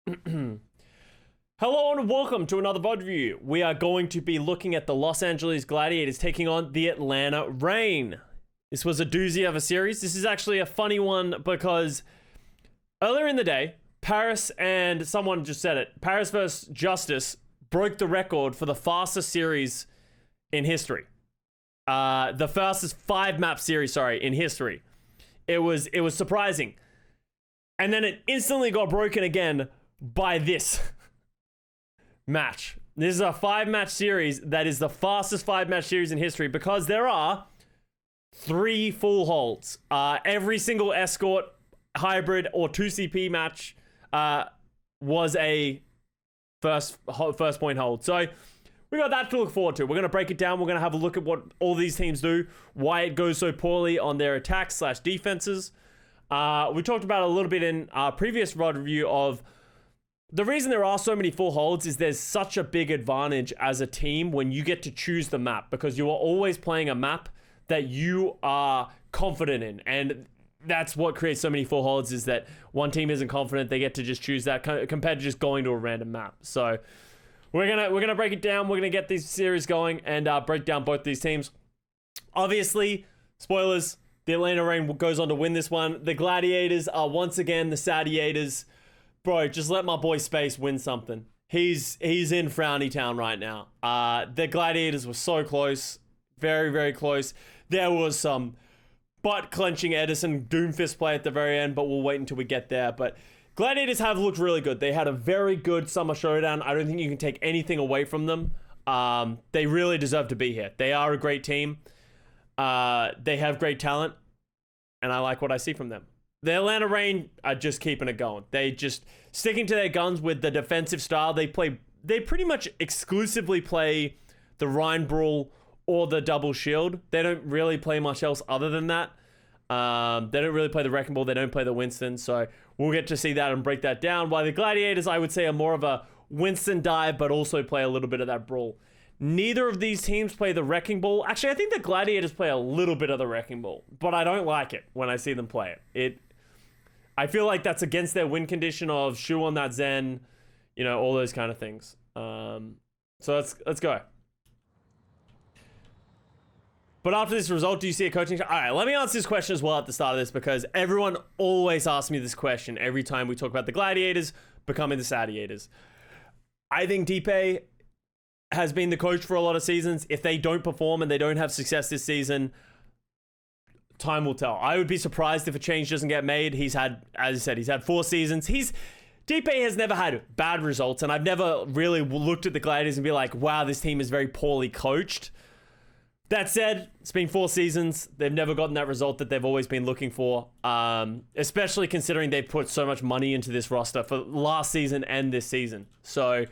Hello and welcome to another VOD review. We are going to be looking at the Los Angeles Gladiators taking on the Atlanta Reign. This was a doozy of a series. This is actually a funny one because earlier in the day, Paris and someone just said it, Paris vs. Justice broke the record for the fastest series in history. The fastest 5-map series, in history. It was surprising. And then it instantly got broken again by this match. This is a 5-match series that is the fastest 5-match series in history because there are 3 full holds. Every single escort, hybrid, or 2CP match was a first point hold. So we got that to look forward to. We're going to break it down. We're going to have a look at what all these teams do, why it goes so poorly on their attacks/defenses. We talked about it a little bit in our previous VOD review of the reason there are so many full holds is there's such a big advantage as a team when you get to choose the map because you are always playing a map that you are confident in. And that's what creates so many full holds is that one team isn't confident. They get to just choose that compared to just going to a random map. So we're gonna break it down. We're going to get this series going and break down both these teams. Obviously, spoilers, the Atlanta Reign goes on to win this one. The Gladiators are once again the Sadiators. Bro, just let my boy Space win something. He's in Frowny Town right now. The Gladiators were so close. Very, very close. There was some butt-clenching Edison Doomfist play at the very end, but we'll wait until we get there. But Gladiators have looked really good. They had a very good summer showdown. I don't think you can take anything away from them. They really deserve to be here. They are a great team. They have great talent, and I like what I see from them. The Atlanta Reign are just keeping it going. They just sticking to their guns with the defensive style. They pretty much exclusively play the Rhine Brawl or the double shield. They don't really play much else other than that. They don't really play the Wrecking Ball. They don't play the Winston. So we'll get to see that and break that down. While the Gladiators, I would say, are more of a Winston dive, but also play a little bit of that Brawl. Neither of these teams play the Wrecking Ball. Actually, I think the Gladiators play a little bit of the Wrecking Ball, but I don't like it when I see them play it. I feel like that's against their win condition of shoe on that Zen, all those kind of things. So let's go. But after this result, do you see a coaching? All right, let me answer this question as well at the start of this because everyone always asks me this question every time we talk about the Gladiators becoming the Sadiators. I think Deepe has been the coach for a lot of seasons. If they don't perform and they don't have success this season, time will tell. I would be surprised if a change doesn't get made. He's had, as I said, he's had 4 seasons. Deepe has never had bad results, and I've never really looked at the Gladiators and be like, wow, this team is very poorly coached. That said, it's been 4 seasons. They've never gotten that result that they've always been looking for, especially considering they've put so much money into this roster for last season and this season. So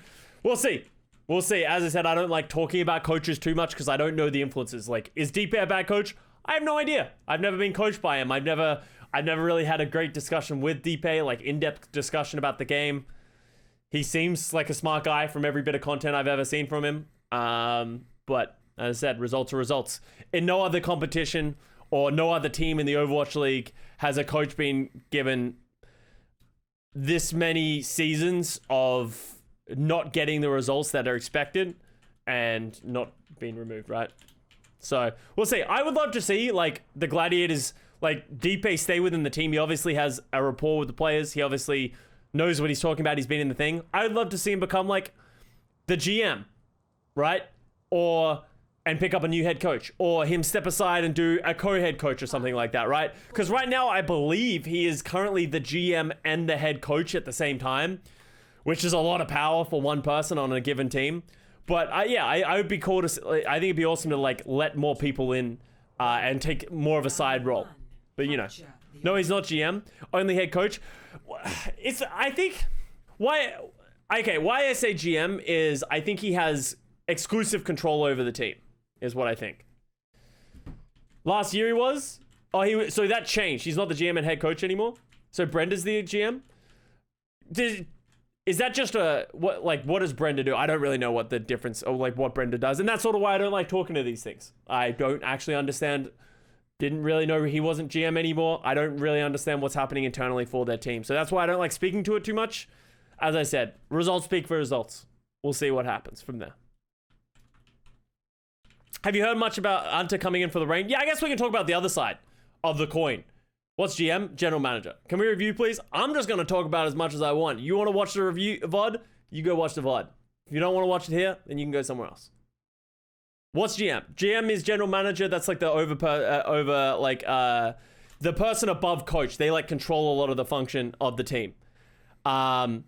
we'll see. We'll see. As I said, I don't like talking about coaches too much because I don't know the influences. Like, is Deepe a bad coach? I have no idea. I've never been coached by him. I've never really had a great discussion with Deepe, like in-depth discussion about the game. He seems like a smart guy from every bit of content I've ever seen from him. But as I said, results are results. In no other competition or no other team in the Overwatch League has a coach been given this many seasons of not getting the results that are expected and not being removed, right? So we'll see. I would love to see the Gladiators, Deepe stay within the team. He obviously has a rapport with the players. He obviously knows what he's talking about. He's been in the thing. I would love to see him become the GM, right? And pick up a new head coach, or him step aside and do a co-head coach or something like that, right? Because right now I believe he is currently the GM and the head coach at the same time, which is a lot of power for one person on a given team. But I would be cool to. I think it'd be awesome to let more people in and take more of a side role. But no, he's not GM, only head coach. I think why I say GM is I think he has exclusive control over the team. Is what I think. Last year he was. So that changed. He's not the GM and head coach anymore. So Brenda's the GM. Is that just what does Brenda do? I don't really know what the difference or what Brenda does. And that's sort of why I don't like talking to these things. I don't actually understand. Didn't really know he wasn't GM anymore. I don't really understand what's happening internally for their team. So that's why I don't like speaking to it too much. as I said, results speak for results. We'll see what happens from there. Have you heard much about Hunter coming in for the Reign? Yeah, I guess we can talk about the other side of the coin. What's GM? General Manager. Can we review, please? I'm just going to talk about as much as I want. You want to watch the review VOD? You go watch the VOD. If you don't want to watch it here, then you can go somewhere else. What's GM? GM is General Manager. That's like the the person above coach. They like control a lot of the function of the team. And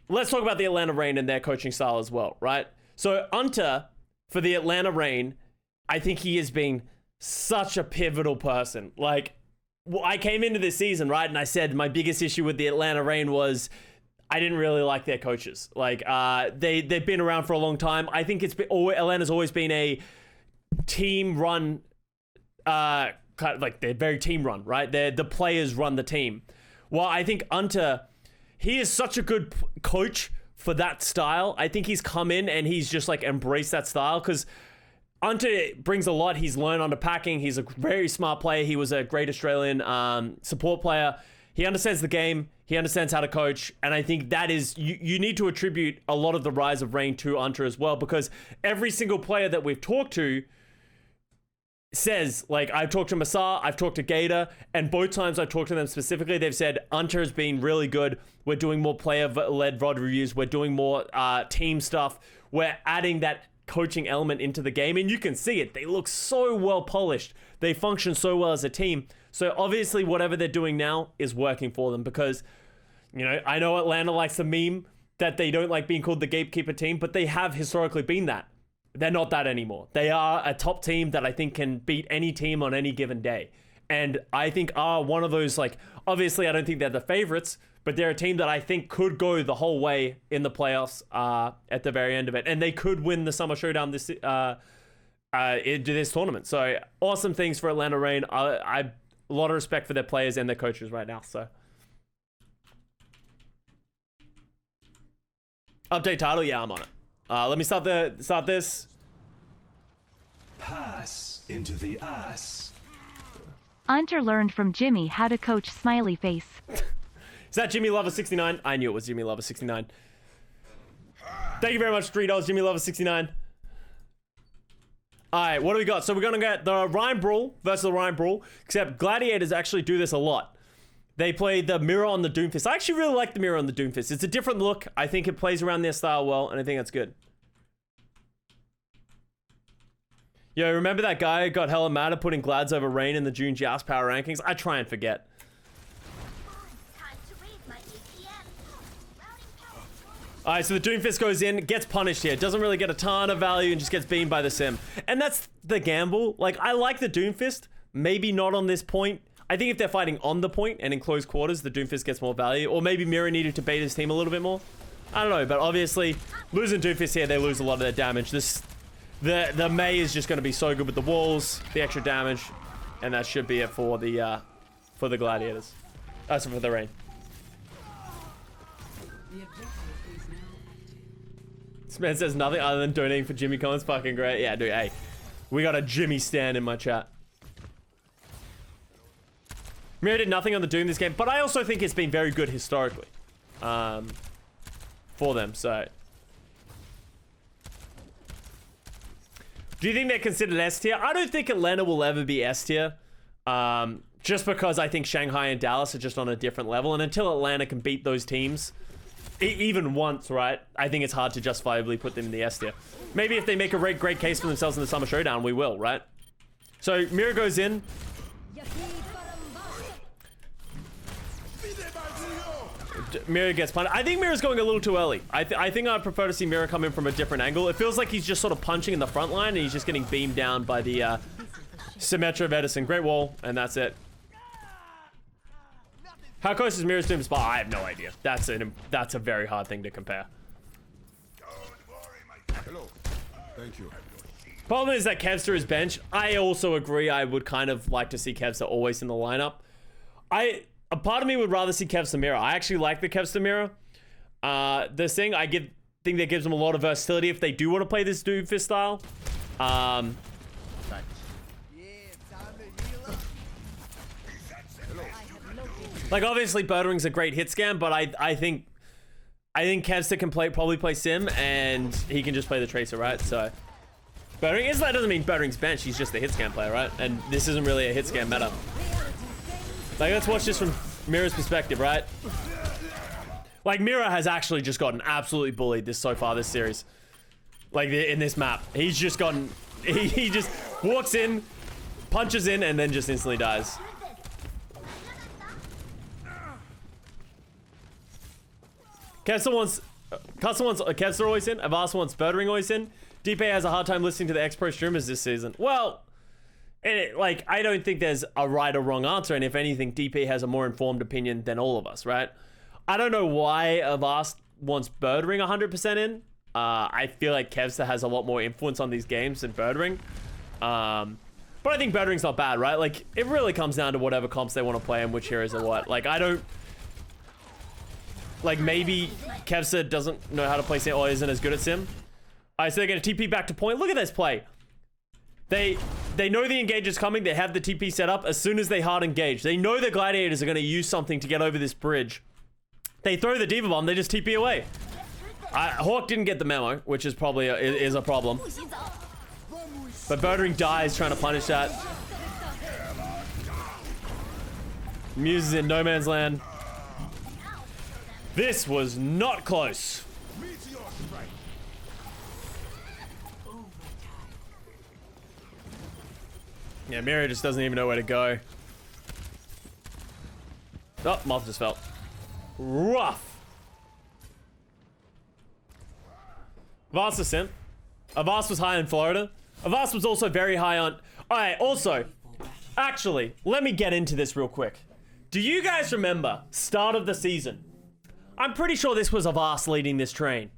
let's talk about the Atlanta Reign and their coaching style as well, right? So Hunter, for the Atlanta Reign, I think he has been such a pivotal person. Like, I came into this season, right, and I said my biggest issue with the Atlanta Reign was I didn't really like their coaches. Like, they've been around for a long time. I think Atlanta's always been a team-run, kind of like they're very team-run, right? The players run the team. Well, I think Hunter, he is such a good coach for that style. I think he's come in and he's just like embraced that style because Hunter brings a lot. He's learned under packing. He's a very smart player. He was a great Australian support player. He understands the game. He understands how to coach. And I think that is, you need to attribute a lot of the rise of Reign to Hunter as well, because every single player that we've talked to says, like, I've talked to Masar, I've talked to Gator, and both times I've talked to them specifically, they've said Hunter has been really good. We're doing more player-led VOD reviews. We're doing more team stuff. We're adding that coaching element into the game, and you can see it. They look so well polished. They function so well as a team. So obviously whatever they're doing now is working for them, because, you know, I know Atlanta likes to meme that they don't like being called the gatekeeper team, but they have historically been that. They're not that anymore. They are a top team that I think can beat any team on any given day. And I think are one of those, like, obviously I don't think they're the favorites, but they're a team that I think could go the whole way in the playoffs at the very end of it. And they could win the Summer Showdown this tournament. So awesome things for Atlanta Reign. I a lot of respect for their players and their coaches right now. So update title, yeah, I'm on it. Let me start this. Pass into the ass. Hunter learned from Jimmy how to coach Smiley Face. Is that Jimmy Lover 69? I knew it was Jimmy Lover 69. Thank you very much, $3, Jimmy Lover 69. Alright, what do we got? So we're gonna get the Ryan Brawl versus the Ryan Brawl, except Gladiators actually do this a lot. They play the mirror on the Doomfist. I actually really like the mirror on the Doomfist. It's a different look. I think it plays around their style well, and I think that's good. Yo, remember that guy who got hella mad at putting Glads over Reign in the June Joust power rankings? I try and forget. Alright, so the Doomfist goes in, gets punished here. Doesn't really get a ton of value and just gets beamed by the sim. And that's the gamble. Like, I like the Doomfist. Maybe not on this point. I think if they're fighting on the point and in close quarters, the Doomfist gets more value. Or maybe Mira needed to bait his team a little bit more. I don't know, but obviously, losing Doomfist here, they lose a lot of their damage. The May is just going to be so good with the walls, the extra damage, and that should be it for the Gladiators. That's for the Reign. This man says nothing other than donating for Jimmy Collins. Fucking great. Yeah, dude, hey. We got a Jimmy stan in my chat. Mira did nothing on the Doom this game, but I also think it's been very good historically for them, so. Do you think they're considered S tier? I don't think Atlanta will ever be S tier. Just because I think Shanghai and Dallas are just on a different level, and until Atlanta can beat those teams, even once, right? I think it's hard to justifiably put them in the S tier. Maybe if they make a great case for themselves in the Summer Showdown, we will, right? So Mira goes in. Mira gets punished. I think Mira's going a little too early. I think I'd prefer to see Mira come in from a different angle. It feels like he's just sort of punching in the front line and he's just getting beamed down by the Symmetra of Edison. Great wall, and that's it. How close is Mira's Doom spot? I have no idea. That's a very hard thing to compare. Hello. Thank you. Problem is that Kevster is bench. I also agree. I would kind of like to see Kevster always in the lineup. A part of me would rather see Kevster Mira. I actually like the Kevster Mira. This thing, think that gives them a lot of versatility if they do want to play this Doomfist style. Like, obviously, Bertering's a great hit scan, but I think Custa can probably play Sim, and he can just play the Tracer, right? So, Bertering, that doesn't mean Bertering's bench. He's just the hit scan player, right? And this isn't really a hit scan meta. Like, let's watch this from Mira's perspective, right? Like, Mira has actually just gotten absolutely bullied so far this series. Like, in this map. He's just gotten... He just walks in, punches in, and then just instantly dies. Custa wants always in. Avast wants Bertering always in. DP has a hard time listening to the X-Pro streamers this season. Well, like, I don't think there's a right or wrong answer, and if anything, DP has a more informed opinion than all of us, right? I don't know why Avast wants Bertering 100% in. I feel like Kevsta has a lot more influence on these games than Bertering. But I think Bertering's not bad, right? Like, it really comes down to whatever comps they want to play and which heroes are what. Like, I don't... Like, maybe Kevsta doesn't know how to play Sim or isn't as good at Sim. Alright, so they're going to TP back to point. Look at this play. They know the engage is coming. They have the TP set up as soon as they hard engage. They know the Gladiators are going to use something to get over this bridge. They throw the Diva Bomb. They just TP away. Hawk didn't get the memo, which is probably is a problem. But Bertering dies trying to punish that. Muse is in no man's land. This was not close. Yeah, Mira just doesn't even know where to go. Oh, Moth just fell. Rough. Avast was Sim. Avast was high in Florida. Avast was also very high on... Alright, also... Actually, let me get into this real quick. Do you guys remember start of the season? I'm pretty sure this was Avast leading this train.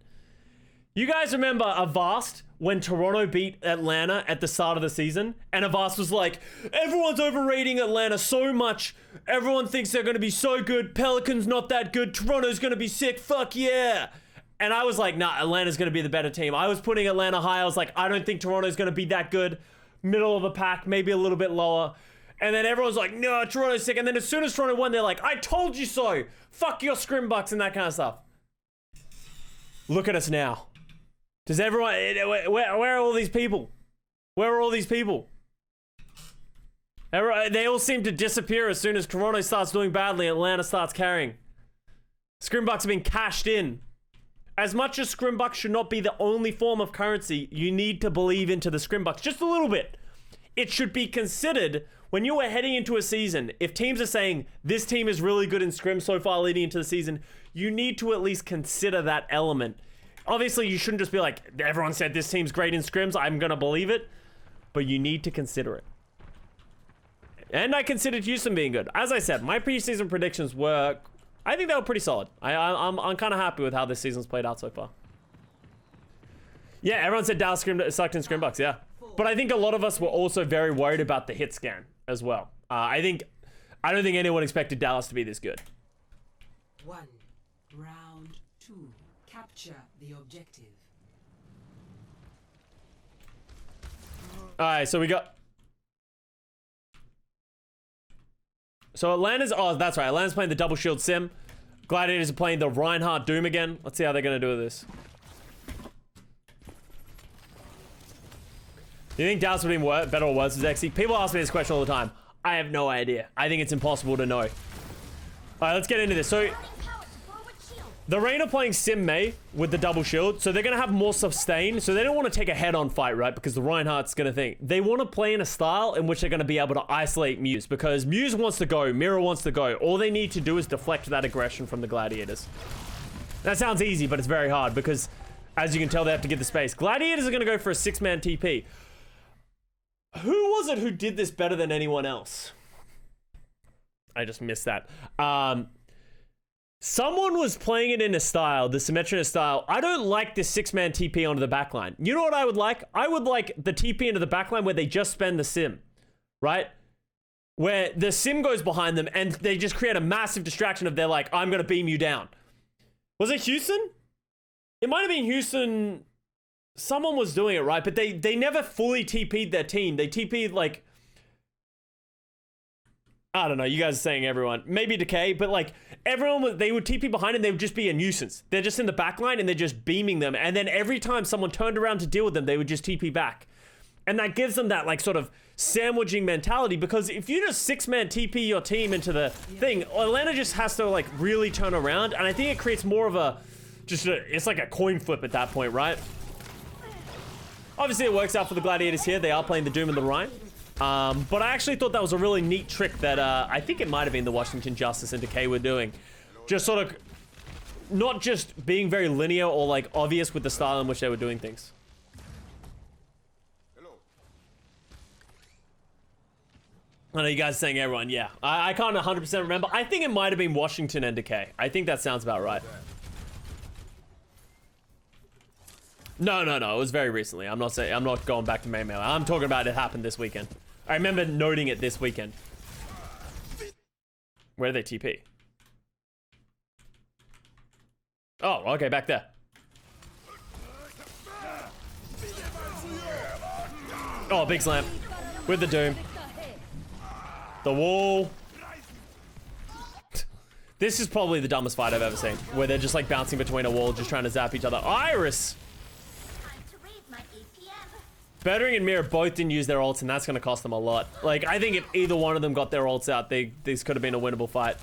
You guys remember Avast when Toronto beat Atlanta at the start of the season? And Avast was like, everyone's overrating Atlanta so much. Everyone thinks they're going to be so good. Pelican's not that good. Toronto's going to be sick. Fuck yeah. And I was like, nah, Atlanta's going to be the better team. I was putting Atlanta high. I was like, I don't think Toronto's going to be that good. Middle of the pack, maybe a little bit lower. And then everyone's like, no, Toronto's sick. And then as soon as Toronto won, they're like, I told you so. Fuck your scrimbucks and that kind of stuff. Look at us now. Does everyone... Where are all these people? Where are all these people? They all seem to disappear as soon as Toronto starts doing badly and Atlanta starts carrying. Scrimbucks have been cashed in. As much as Scrimbucks should not be the only form of currency, you need to believe into the Scrimbucks just a little bit. It should be considered when you are heading into a season. If teams are saying, this team is really good in Scrim so far leading into the season, you need to at least consider that element. Obviously, you shouldn't just be like, everyone said this team's great in Scrims, I'm going to believe it. But you need to consider it. And I considered Houston being good. As I said, my preseason predictions were... I think they were pretty solid. I'm kind of happy with how this season's played out so far. Yeah, everyone said Dallas sucked in Scrimbucks, yeah. But I think a lot of us were also very worried about the hit scan as well. I don't think anyone expected Dallas to be this good. 1. Round 2. Capture the objective. Alright, so we got... So Atlanta's... Oh, that's right. Atlanta's playing the double shield sim. Gladiators are playing the Reinhardt Doom again. Let's see how they're going to do with this. Do you think Dallas would be better or worse as XC? People ask me this question all the time. I have no idea. I think it's impossible to know. Alright, let's get into this. So... The Reign are playing Sim Mei with the double shield, so they're going to have more sustain, so they don't want to take a head-on fight, right? Because the Reinhardt's going to think. They want to play in a style in which they're going to be able to isolate Muse, because Muse wants to go, Mira wants to go. All they need to do is deflect that aggression from the Gladiators. That sounds easy, but it's very hard, because as you can tell, they have to get the space. Gladiators are going to go for a 6-man TP. Who was it who did this better than anyone else? I just missed that. Someone was playing it in a style, the Symmetrina style. I don't like this 6-man TP onto the backline. You know what I would like? I would like the TP into the backline where they just spend the sim, right? Where the sim goes behind them and they just create a massive distraction of they're like, I'm going to beam you down. Was it Houston? It might have been Houston. Someone was doing it, right? But they never fully TP'd their team. They TP'd like... I don't know, you guys are saying everyone. Maybe Decay, but like everyone, they would TP behind and they would just be a nuisance. They're just in the back line and they're just beaming them. And then every time someone turned around to deal with them, they would just TP back. And that gives them that like sort of sandwiching mentality, because if you just 6-man TP your team into the thing, Atlanta just has to like really turn around. And I think it creates more of a, it's like a coin flip at that point, right? Obviously it works out for the Gladiators here. They are playing the Doom and the Rhine. But I actually thought that was a really neat trick that I think it might have been the Washington Justice and Decay were doing. Just sort of not just being very linear or like obvious with the style in which they were doing things. I know you guys are saying everyone, yeah. I can't 100% remember. I think it might have been Washington and Decay. I think that sounds about right. No. It was very recently. I'm not going back to main mail. I'm talking about it happened this weekend. I remember noting it this weekend. Where do they TP? Oh, okay, back there. Oh, big slam. With the Doom. The wall. This is probably the dumbest fight I've ever seen. Where they're just like bouncing between a wall, just trying to zap each other. Iris! Bettering and Mira both didn't use their ults, and that's going to cost them a lot. Like, I think if either one of them got their ults out, this could have been a winnable fight.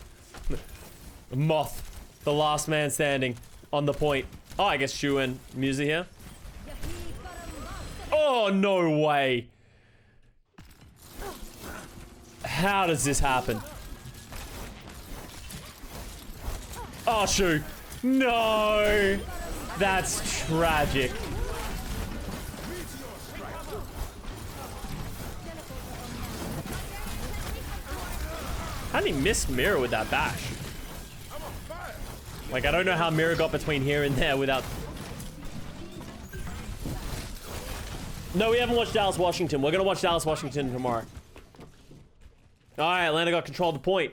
Moth, the last man standing on the point. Oh, I guess Shu and Musa here. Oh, no way. How does this happen? Oh, Shu. No. That's tragic. How did he miss Mira with that bash? Like, I don't know how Mira got between here and there without... No, we haven't watched Dallas Washington. We're gonna watch Dallas Washington tomorrow. Alright, Atlanta got control of the point.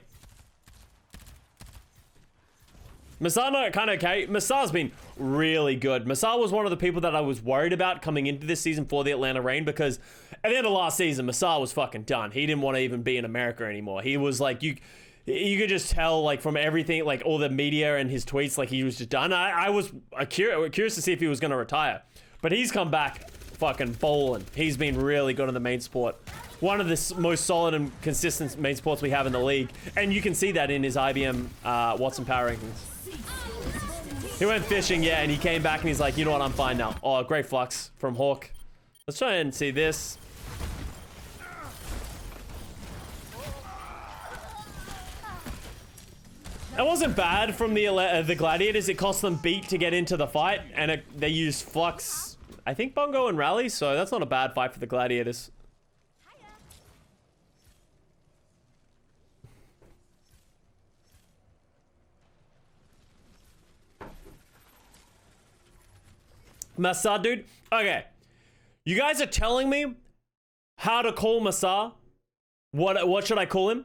Masano kind of okay. Masar's been really good. Masar was one of the people that I was worried about coming into this season for the Atlanta Reign, because at the end of last season, Masar was fucking done. He didn't want to even be in America anymore. He was like, you could just tell, like, from everything, like all the media and his tweets, like he was just done. I was curious to see if he was going to retire, but he's come back fucking bowling. He's been really good in the main sport. One of the most solid and consistent main sports we have in the league, and you can see that in his IBM Watson power rankings. He went fishing, yeah, and he came back and he's like, you know what, I'm fine now. Oh, great flux from Hawk. Let's try and see this. That wasn't bad from the Gladiators. It cost them beat to get into the fight, and they used Flux, I think, Bongo and Rally, so that's not a bad fight for the Gladiators. Masar, dude. Okay. You guys are telling me how to call Masar. What should I call him?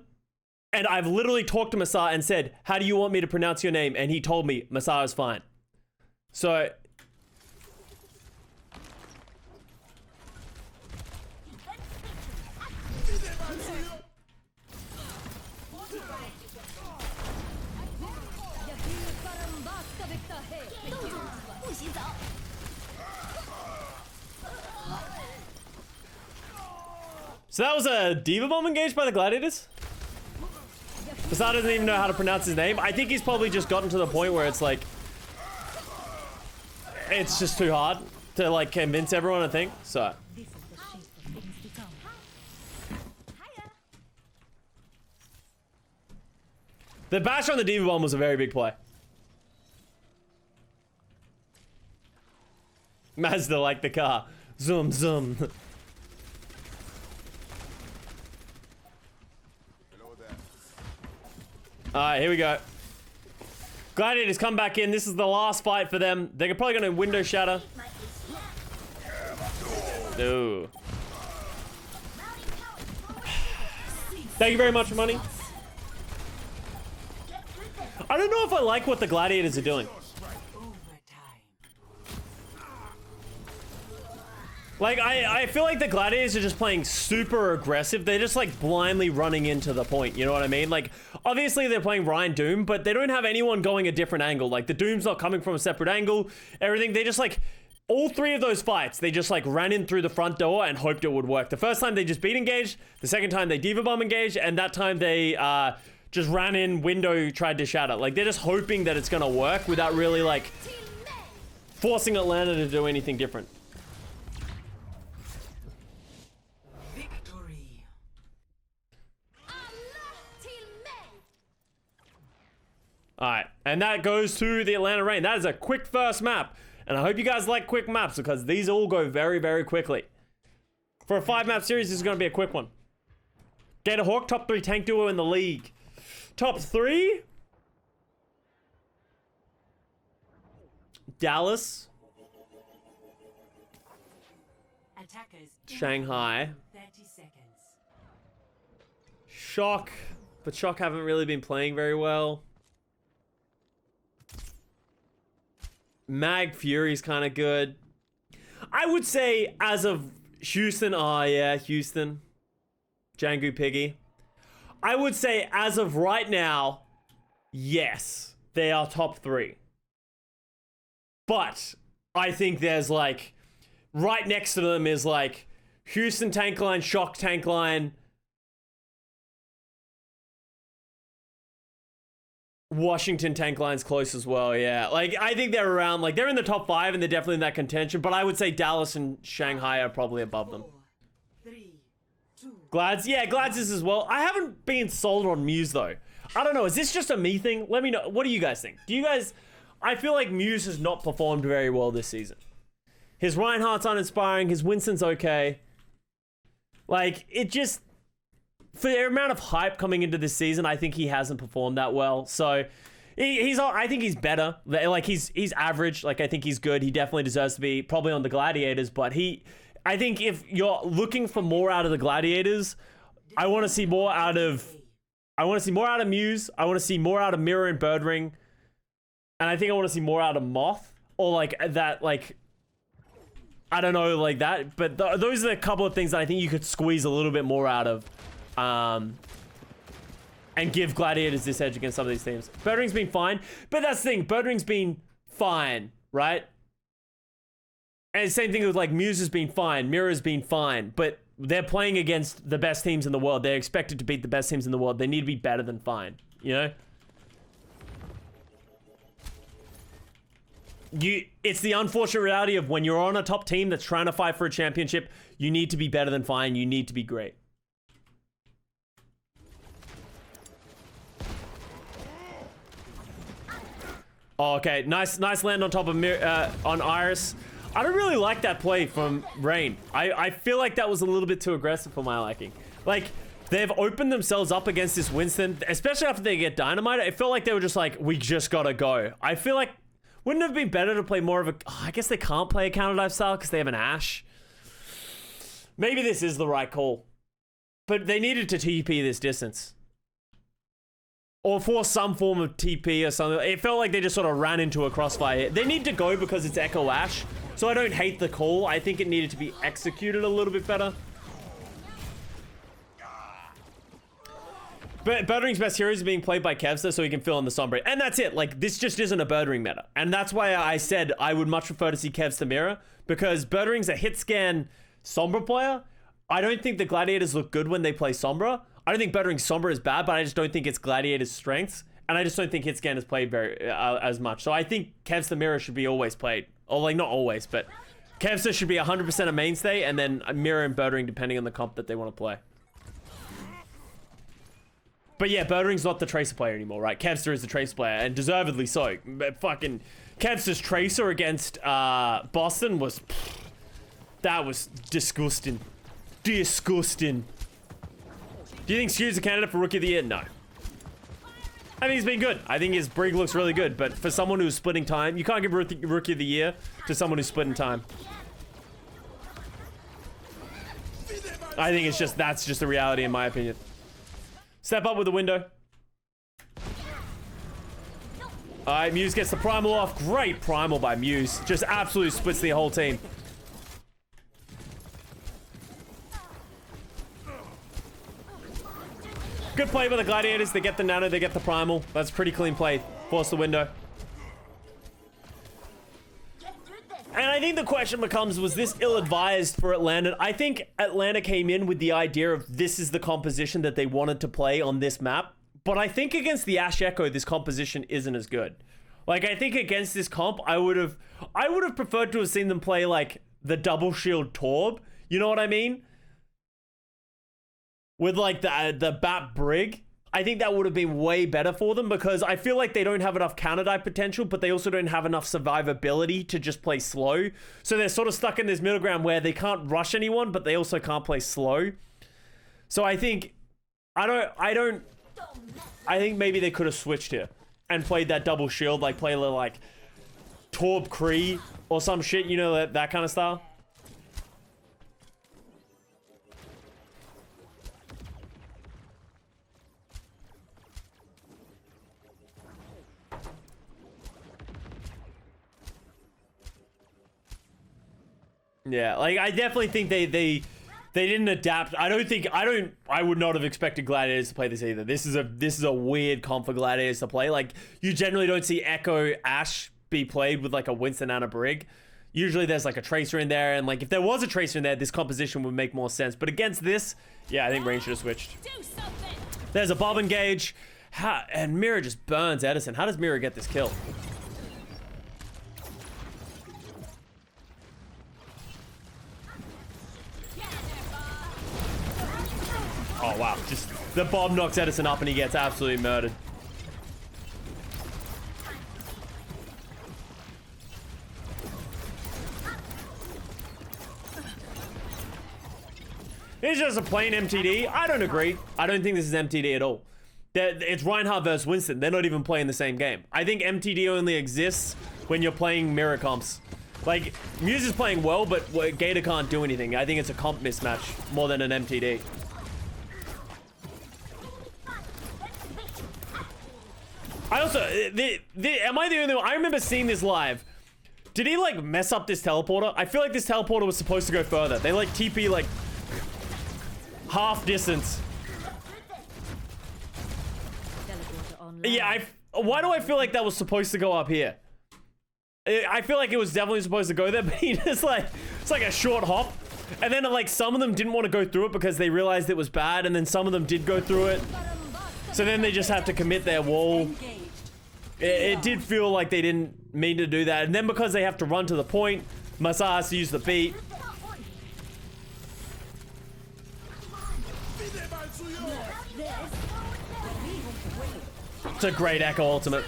And I've literally talked to Masar and said, how do you want me to pronounce your name? And he told me Masar is fine. So... So that was a Diva Bomb engaged by the Gladiators? Masar doesn't even know how to pronounce his name. I think he's probably just gotten to the point where it's like... It's just too hard to like convince everyone, I think. So... The bash on the Diva Bomb was a very big play. Mazda like the car. Zoom, zoom. Alright, here we go. Gladiators come back in. This is the last fight for them. They're probably going to window shatter. Ooh. Thank you very much for money. I don't know if I like what the Gladiators are doing. Like, I feel like the Gladiators are just playing super aggressive. They're just, like, blindly running into the point, you know what I mean? Like, obviously they're playing Ryan Doom, but they don't have anyone going a different angle. Like, the Doom's not coming from a separate angle, everything. They just, like, all three of those fights, they just, like, ran in through the front door and hoped it would work. The first time they just beat engaged, the second time they Diva Bomb engaged, and that time they, just ran in, window, tried to shatter. Like, they're just hoping that it's gonna work without really, like, forcing Atlanta to do anything different. Victory. Alright, and that goes to the Atlanta Reign. That is a quick first map. And I hope you guys like quick maps because these all go very, very quickly. For a 5-map series, this is going to be a quick one. Gator Hawk, top 3 tank duo in the league. Top 3? Dallas. Attackers. Shanghai. 30 seconds. Shock. But Shock haven't really been playing very well. Mag Fury's kind of good. I would say as of Houston, oh yeah, Houston. Django Piggy. I would say as of right now, yes, they are top 3. But I think there's like, right next to them is like Houston tank line, Shock tank line, Washington tank line's close as well, yeah. Like, I think they're around, like, they're in the top 5 and they're definitely in that contention, but I would say Dallas and Shanghai are probably above them. 4, 3, 2. Glads, yeah, Glads is as well. I haven't been sold on Muse, though. I don't know, is this just a me thing? Let me know. What do you guys think? Do you guys... I feel like Muse has not performed very well this season. His Reinhardt's uninspiring, his Winston's okay. Like, it just... For the amount of hype coming into this season, I think he hasn't performed that well. So, I think he's better. Like, he's average. Like, I think he's good. He definitely deserves to be probably on the Gladiators. But I think if you're looking for more out of the Gladiators, I want to see more out of... I want to see more out of Muse. I want to see more out of Mirror and Birdring. And I think I want to see more out of Moth. Or, like, that, like... I don't know, like that. But those are a couple of things that I think you could squeeze a little bit more out of. And give Gladiators this edge against some of these teams. Birdring's been fine, but that's the thing. Birdring's been fine, right? And same thing with like Muse has been fine, Mirror's been fine, but they're playing against the best teams in the world. They're expected to beat the best teams in the world. They need to be better than fine, you know? It's the unfortunate reality of when you're on a top team that's trying to fight for a championship, you need to be better than fine. You need to be great. Oh, okay, nice land on top of on Iris. I don't really like that play from Rain. I feel like that was a little bit too aggressive for my liking. Like, they've opened themselves up against this Winston, especially after they get dynamite. It felt like they were just like, we just gotta go. I feel like, wouldn't it have been better to play more of a... Oh, I guess they can't play a counter dive style because they have an Ashe. Maybe this is the right call. But they needed to TP this distance. Or force some form of TP or something. It felt like they just sort of ran into a crossfire. They need to go because it's Echo Ashe. So I don't hate the call. I think it needed to be executed a little bit better. But Birdring's best heroes are being played by Kevster so he can fill in the Sombra. And that's it. Like, this just isn't a Birdring meta. And that's why I said I would much prefer to see Kevster Mirror. Because Birdring's a hit scan Sombra player. I don't think the Gladiators look good when they play Sombra. I don't think Birdring Sombra is bad, but I just don't think it's Gladiator's strengths. And I just don't think Hitscan is played very as much. So I think Kevster Mirror should be always played. Or, like, not always, but Kevster should be 100% a mainstay, and then Mirror and Birdring depending on the comp that they want to play. But yeah, Birdring's not the Tracer player anymore, right? Kevster is the Tracer player, and deservedly so. But fucking Kevster's Tracer against Boston was... that was disgusting. Disgusting. Do you think Skew's a candidate for Rookie of the Year? No. I think he's been good. I think his Brig looks really good, but for someone who's splitting time, you can't give Rookie of the Year to someone who's splitting time. I think it's just, that's just the reality in my opinion. Step up with the window. Alright, Muse gets the primal off. Great primal by Muse. Just absolutely splits the whole team. Good play by the Gladiators. They get the nano, they get the primal. That's pretty clean play. Force the window. And I think the question becomes, was this ill-advised for Atlanta? I think Atlanta came in with the idea of this is the composition that they wanted to play on this map. But I think against the Ash Echo, this composition isn't as good. Like, I think against this comp, I would have preferred to have seen them play, like, the double shield Torb. You know what I mean? With, like, the Bat Brig. I think that would have been way better for them because I feel like they don't have enough counter dive potential, but they also don't have enough survivability to just play slow. So they're sort of stuck in this middle ground where they can't rush anyone, but they also can't play slow. So I think, I think maybe they could have switched here and played that double shield, like play like Torb Kree or some shit, you know, that kind of style. Yeah, like I definitely think they didn't adapt. I would not have expected Gladiators to play this either. This is a weird comp for Gladiators to play. Like you generally don't see Echo Ash be played with like a Winston and a Brig. Usually there's like a Tracer in there, and like if there was a Tracer in there, this composition would make more sense. But against this, yeah, I think Rain should have switched. There's a Bob engage. And Mira just burns Edison. How does Mira get this kill? Oh, wow. Just the bomb knocks Edison up and he gets absolutely murdered. It's just a plain MTD. I don't agree. I don't think this is MTD at all. It's Reinhardt versus Winston. They're not even playing the same game. I think MTD only exists when you're playing mirror comps. Like, Muse is playing well, but Gator can't do anything. I think it's a comp mismatch more than an MTD. I also, am I the only one? I remember seeing this live. Did he like mess up this teleporter? I feel like this teleporter was supposed to go further. They like TP like half distance. Yeah, why do I feel like that was supposed to go up here? I feel like it was definitely supposed to go there, but he just like, it's like a short hop. And then like some of them didn't want to go through it because they realized it was bad, and then some of them did go through it. So then they just have to commit their wall. It did feel like they didn't mean to do that. And then because they have to run to the point, Masa has to use the beat. It's a great Echo ultimate.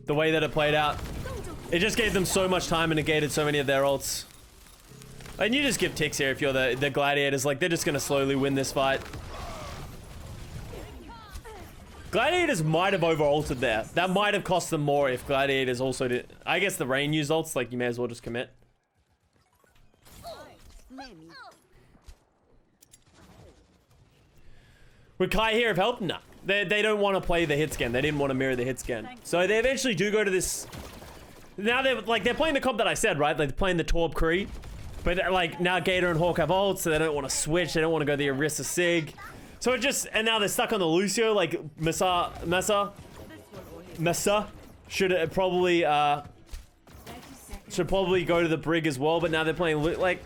The way that it played out. It just gave them so much time and negated so many of their ults. And you just give ticks here if you're the Gladiators. Like, they're just going to slowly win this fight. Gladiators might have over-ulted there. That might have cost them more if Gladiators also did. I guess the Rain used ults, like you may as well just commit. Would Kai here have helped? No. They don't want to play the hit scan. They didn't want to mirror the hit scan. So they eventually do go to this. Now they're playing the comp that I said, right? Like they're playing the Torb Kree. But like now Gator and Hawk have ults, so they don't want to switch. They don't want to go the Orisa Sig. So it just, and now they're stuck on the Lucio, like Mesa should probably go to the Brig as well, but now they're playing, like,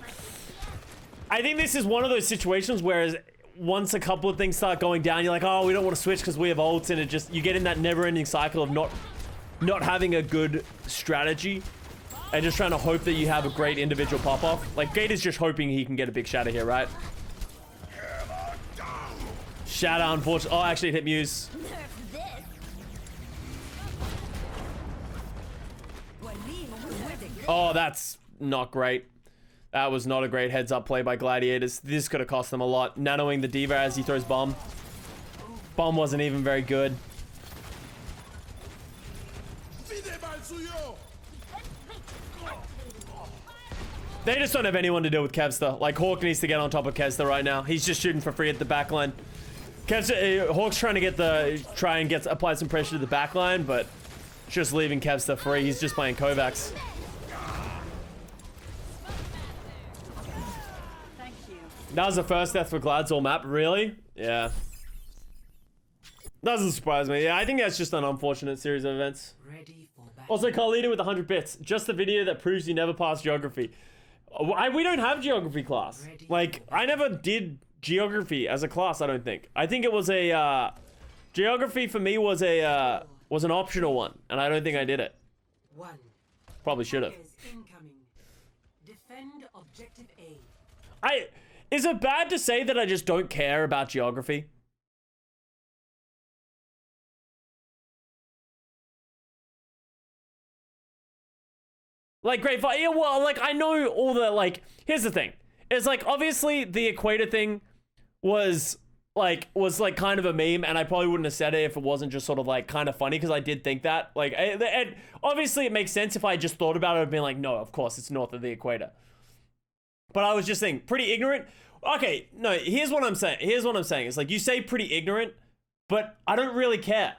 I think this is one of those situations where once a couple of things start going down, you're like, oh, we don't want to switch because we have ults, and it just, you get in that never-ending cycle of not having a good strategy and just trying to hope that you have a great individual pop-off. Like, Gator's just hoping he can get a big shatter here, right? Shadow, unfortunately. Oh, actually, it hit Muse. Oh, that's not great. That was not a great heads-up play by Gladiators. This could have cost them a lot. Nanoing the D.Va as he throws bomb. Bomb wasn't even very good. They just don't have anyone to deal with Kevster. Like, Hawk needs to get on top of Kevster right now. He's just shooting for free at the backline. Hawk's trying to apply some pressure to the backline, but just leaving Kevster free. He's just playing Kovacs. That was the first death for Glad's all map. Really? Yeah. Doesn't surprise me. Yeah, I think that's just an unfortunate series of events. Ready for battle. Also, Carlita with 100 bits. Just the video that proves you never passed geography. We don't have geography class. Like, I never did geography as a class, I don't think. I think it was a, geography for me was a, was an optional one. And I don't think I did it. 1. Probably should have. Attackers incoming. Defend objective A. Is it bad to say that I just don't care about geography? Like, great fun. Yeah, well, like, I know all the, like, here's the thing. It's like, obviously, the equator thing was kind of a meme, and I probably wouldn't have said it if it wasn't just sort of, like, kind of funny, because I did think that. Like, and obviously, it makes sense if I just thought about it and been like, no, of course, it's north of the equator. But I was just saying, pretty ignorant. Okay, no, here's what I'm saying. It's like, you say pretty ignorant, but I don't really care.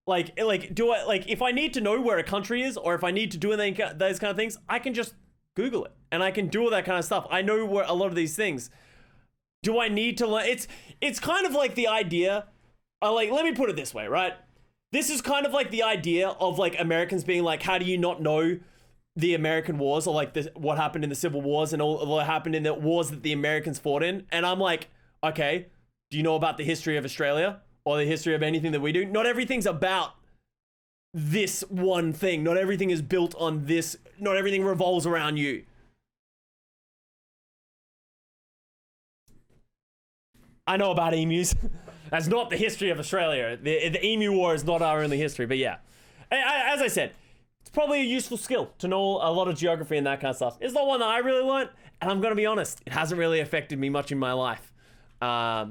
Like, do I, like, if I need to know where a country is, or if I need to do those kind of things, I can just Google it, and I can do all that kind of stuff. I know where a lot of these things. Do I need to learn? It's kind of like the idea, like, let me put it this way, right? This is kind of like the idea of, like, Americans being like, how do you not know the American wars, or, like, what happened in the Civil Wars and all what happened in the wars that the Americans fought in? And I'm like, okay, do you know about the history of Australia? Or the history of anything that we do? Not everything's about this one thing. Not everything is built on this. Not everything revolves around you. I know about emus. That's not the history of Australia. The emu war is not our only history, but yeah. As I said, it's probably a useful skill to know a lot of geography and that kind of stuff. It's not one that I really learned, and I'm going to be honest, it hasn't really affected me much in my life. But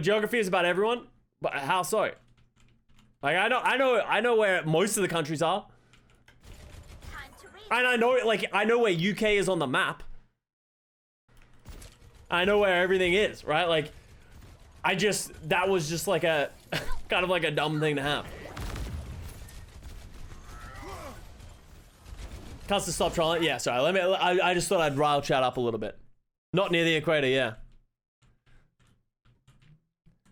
geography is about everyone. But how so? Like, I know where most of the countries are. And I know where UK is on the map. I know where everything is, right? Like, that was just like a kind of like a dumb thing to have. Custa, stop trolling. Yeah, sorry. I just thought I'd rile chat up a little bit. Not near the equator, yeah.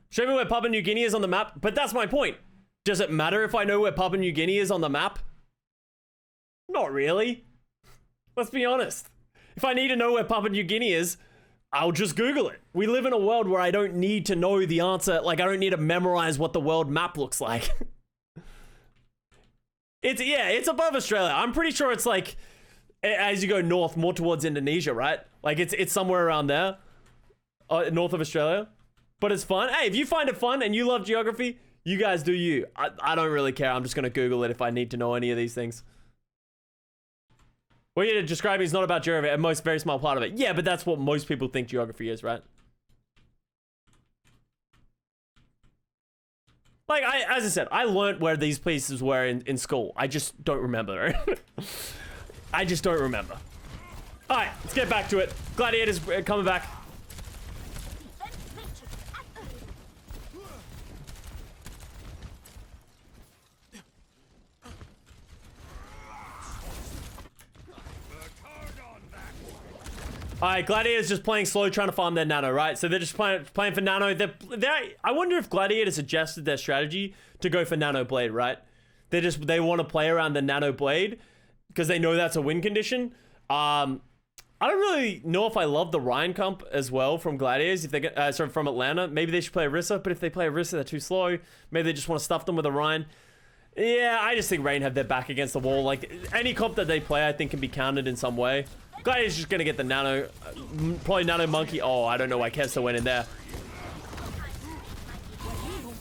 Show me where Papua New Guinea is on the map. But that's my point. Does it matter if I know where Papua New Guinea is on the map? Not really. Let's be honest. If I need to know where Papua New Guinea is, I'll just Google it. We live in a world where I don't need to know the answer. Like, I don't need to memorize what the world map looks like. It's above Australia. I'm pretty sure it's like, as you go north, more towards Indonesia, right? Like, it's somewhere around there. North of Australia. But it's fun. Hey, if you find it fun and you love geography, you guys do you. I don't really care. I'm just going to Google it if I need to know any of these things. What you're describing is not about geography, a most very small part of it. Yeah, but that's what most people think geography is, right? Like, as I said, I learned where these places were in school. I just don't remember. I just don't remember. All right, let's get back to it. Gladiators coming back. Alright, Gladiators just playing slow, trying to farm their nano, right? So they're just playing for nano. I wonder if Gladiators adjusted their strategy to go for nano blade, right? They want to play around the nano blade because they know that's a win condition. I don't really know if I love the Ryan comp as well from Gladiators. If they get from Atlanta, maybe they should play Orisa. But if they play Orisa, they're too slow. Maybe they just want to stuff them with a Ryan. Yeah, I just think Rain have their back against the wall. Like, any comp that they play, I think can be countered in some way. Gladiator's just gonna get the nano, probably nano monkey. Oh, I don't know why Custa went in there.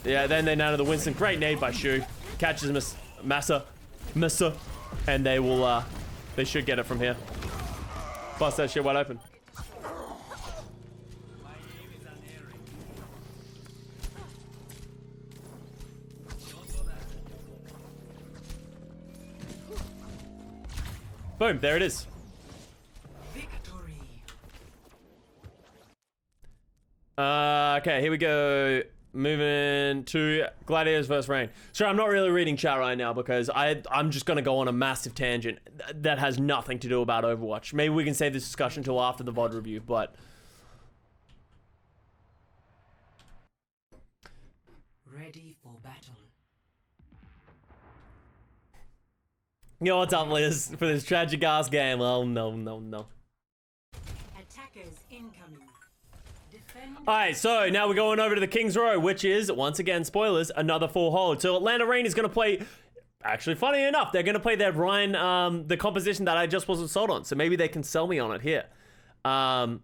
Yeah, then they nano the Winston. Great nade by Shu. Catches Massa, and they will, they should get it from here. Bust that shit wide open. Boom, there it is. Okay, here we go. Moving to Gladiators versus Rain. Sure, I'm not really reading chat right now because I'm just going to go on a massive tangent that has nothing to do about Overwatch. Maybe we can save this discussion until after the VOD review, but... Yo, what's up, Liz? For this tragic ass game. Oh, no. Attackers incoming. Defend. Alright, so now we're going over to the King's Row, which is, once again, spoilers, another full hold. So Atlanta Reign is going to play, actually, funny enough, they're going to play their Ryan, the composition that I just wasn't sold on. So maybe they can sell me on it here. A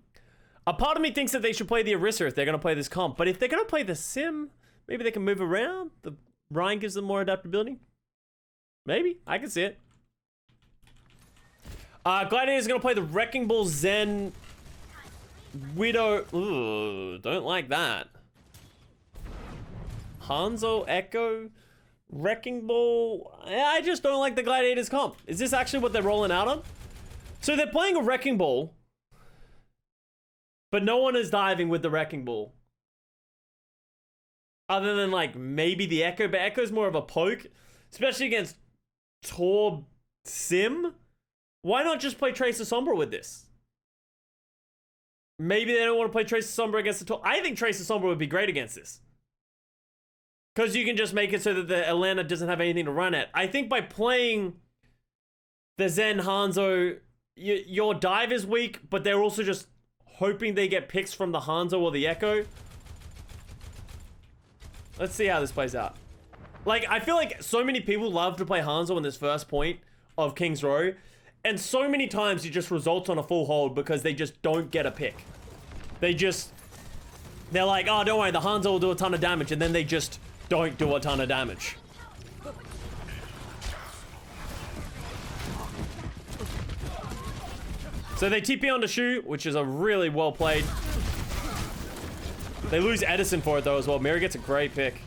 part of me thinks that they should play the Orisa if they're going to play this comp. But if they're going to play the Sim, maybe they can move around. The Ryan gives them more adaptability. Maybe. I can see it. Gladiators is going to play the Wrecking Ball Zen Widow. Ooh, don't like that. Hanzo Echo Wrecking Ball. I just don't like the Gladiators comp. Is this actually what they're rolling out on? So they're playing a Wrecking Ball, but no one is diving with the Wrecking Ball. Other than like maybe the Echo, but Echo's more of a poke, especially against Tor Sim. Why not just play Tracer Sombra with this? Maybe they don't want to play Tracer Sombra against the Tor. I think Tracer Sombra would be great against this. Because you can just make it so that the Atlanta doesn't have anything to run at. I think by playing the Zen Hanzo, your dive is weak, but they're also just hoping they get picks from the Hanzo or the Echo. Let's see how this plays out. Like, I feel like so many people love to play Hanzo in this first point of King's Row. And so many times it just results on a full hold because they just don't get a pick. They're like, oh, don't worry, the Hanzo will do a ton of damage. And then they just don't do a ton of damage. So they TP onto Shu, which is a really well played. They lose Edison for it though as well. Mary gets a great pick.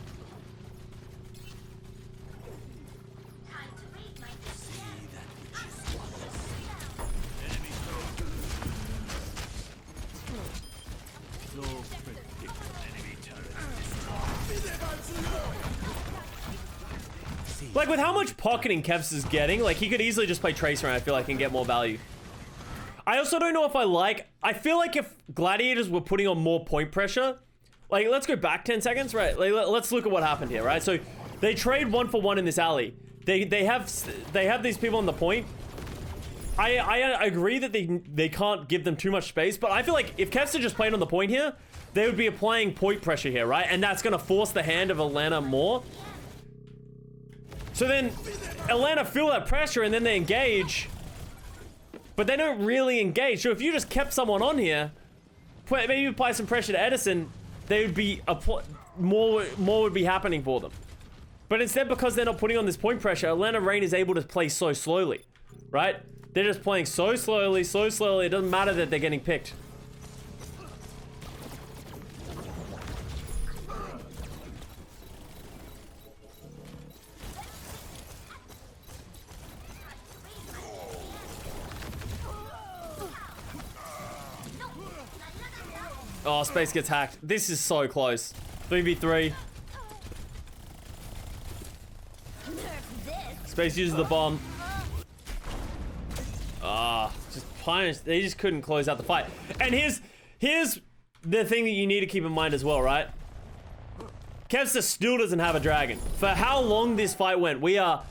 Like, with how much pocketing Kevs is getting, like, he could easily just play Tracer, and I feel like he can get more value. I also don't know if I feel like if Gladiators were putting on more point pressure, like, let's go back 10 seconds, right? Like, let's look at what happened here, right? So, they trade 1-for-1 in this alley. They have these people on the point. I agree that they can't give them too much space, but I feel like if Kevs had just played on the point here, they would be applying point pressure here, right? And that's going to force the hand of Atlanta more. So then, Atlanta feel that pressure and then they engage. But they don't really engage. So if you just kept someone on here, maybe apply some pressure to Edison, they would be, more would be happening for them. But instead, because they're not putting on this point pressure, Atlanta Reign is able to play so slowly, right? They're just playing so slowly, it doesn't matter that they're getting picked. Oh, Space gets hacked. This is so close. 3v3. Space uses the bomb. Just punished. They just couldn't close out the fight. And here's the thing that you need to keep in mind as well, right? Kevster still doesn't have a dragon. For how long this fight went, we are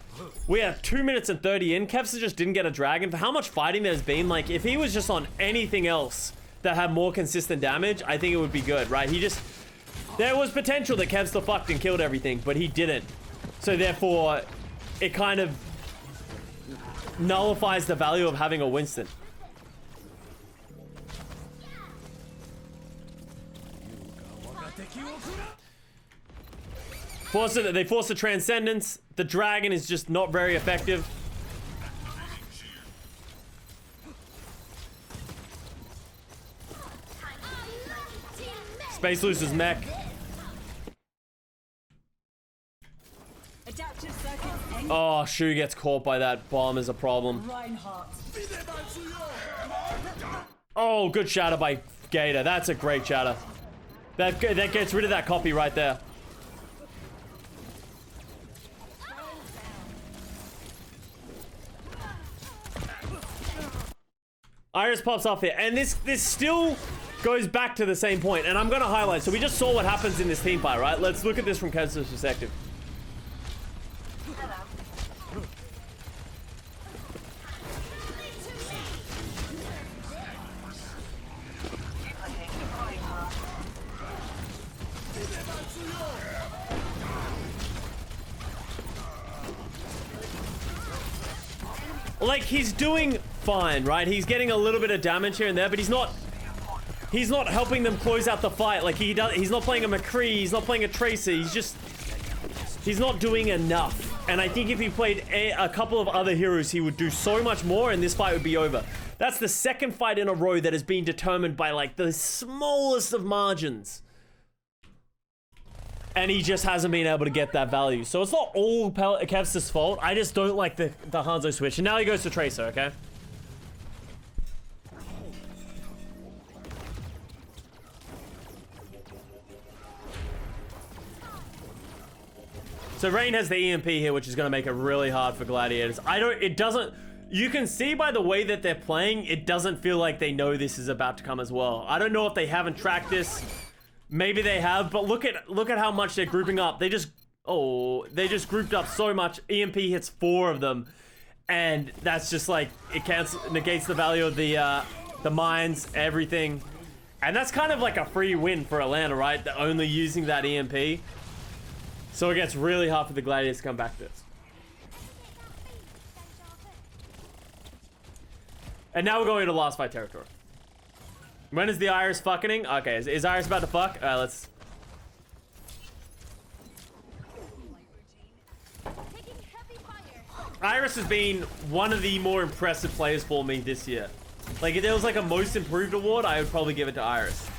2 minutes and 30 in. Kevster just didn't get a dragon. For how much fighting there's been, like, if he was just on anything else that had more consistent damage, I think it would be good, right? There was potential that Kevster fucked and killed everything, but he didn't. So therefore, it kind of nullifies the value of having a Winston. They force the Transcendence. The dragon is just not very effective. Space loses mech. Oh, Shu gets caught by that bomb is a problem. Oh, good shatter by Gator. That's a great shatter. That gets rid of that copy right there. Iris pops off here, and this still goes back to the same point, and I'm gonna highlight. So we just saw what happens in this team fight, right? Let's look at this from Kevster's perspective. like, he's doing fine, right? He's getting a little bit of damage here and there, but he's not helping them close out the fight. Like, he's not playing a McCree, he's not playing a Tracer, he's not doing enough. And I think if he played a couple of other heroes, he would do so much more and this fight would be over. That's the second fight in a row that has been determined by, like, the smallest of margins. And he just hasn't been able to get that value. So it's not all Kevsta's fault. I just don't like the Hanzo switch. And now he goes to Tracer, okay? So Rain has the EMP here, which is going to make it really hard for Gladiators. You can see by the way that they're playing, it doesn't feel like they know this is about to come as well. I don't know if they haven't tracked this. Maybe they have, but look at how much they're grouping up. They just grouped up so much. EMP hits 4 of them, and that's just like, it negates the value of the mines, everything. And that's kind of like a free win for Atlanta, right? They're only using that EMP. So it gets really hard for the Gladiators to come back to this. And now we're going into last fight territory. When is the Iris fucking? Okay, is Iris about to fuck? Let's... Iris has been one of the more impressive players for me this year. Like, if there was like a most improved award, I would probably give it to Iris.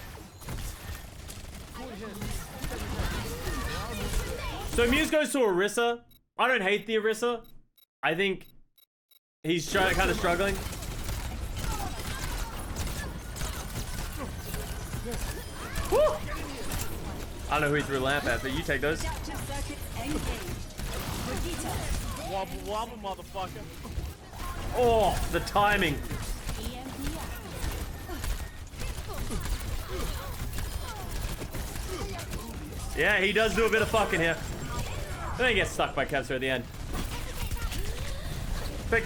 So Muse goes to Orisa. I don't hate the Orisa. I think he's kind of struggling. Woo! I don't know who he threw lamp at, but you take those. Wobble, wobble, motherfucker. Oh, the timing. Yeah, he does do a bit of fucking here. Then he gets stuck by Kevster at the end. But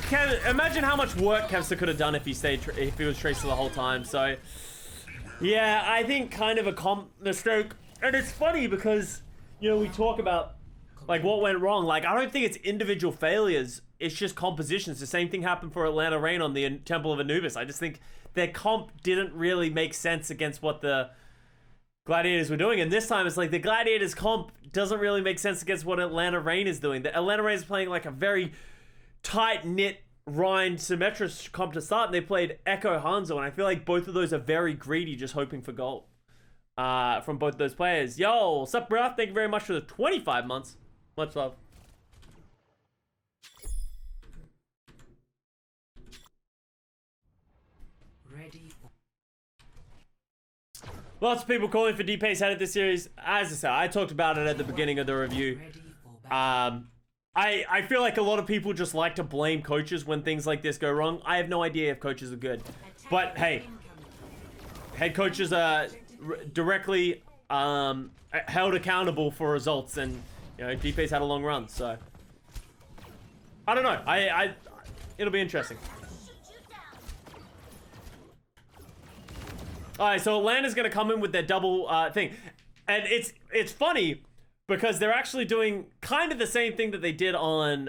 imagine how much work Kevster could have done if he was Tracer the whole time. So, yeah, I think kind of a mistake. And it's funny because, you know, we talk about like what went wrong. Like, I don't think it's individual failures. It's just compositions. The same thing happened for Atlanta Reign on the Temple of Anubis. I just think their comp didn't really make sense against what the Gladiators were doing. And this time it's like the Gladiators comp doesn't really make sense against what Atlanta Reign is doing. The Atlanta Reign is playing like a very tight-knit Rhine Symmetra comp to start, and they played Echo Hanzo, and I feel like both of those are very greedy, just hoping for gold from both those players. Yo, what's up, bro? Thank you very much for the 25 months. Much love. Ready for Lots of people calling for D-Pace out of this series. As I said, I talked about it at the beginning of the review. I feel like a lot of people just like to blame coaches when things like this go wrong. I have no idea if coaches are good. But hey, head coaches are directly held accountable for results, and you know, D-Pace had a long run, so I don't know. It'll be interesting. Alright, so Atlanta's gonna come in with their double thing. And it's funny because they're actually doing kind of the same thing that they did on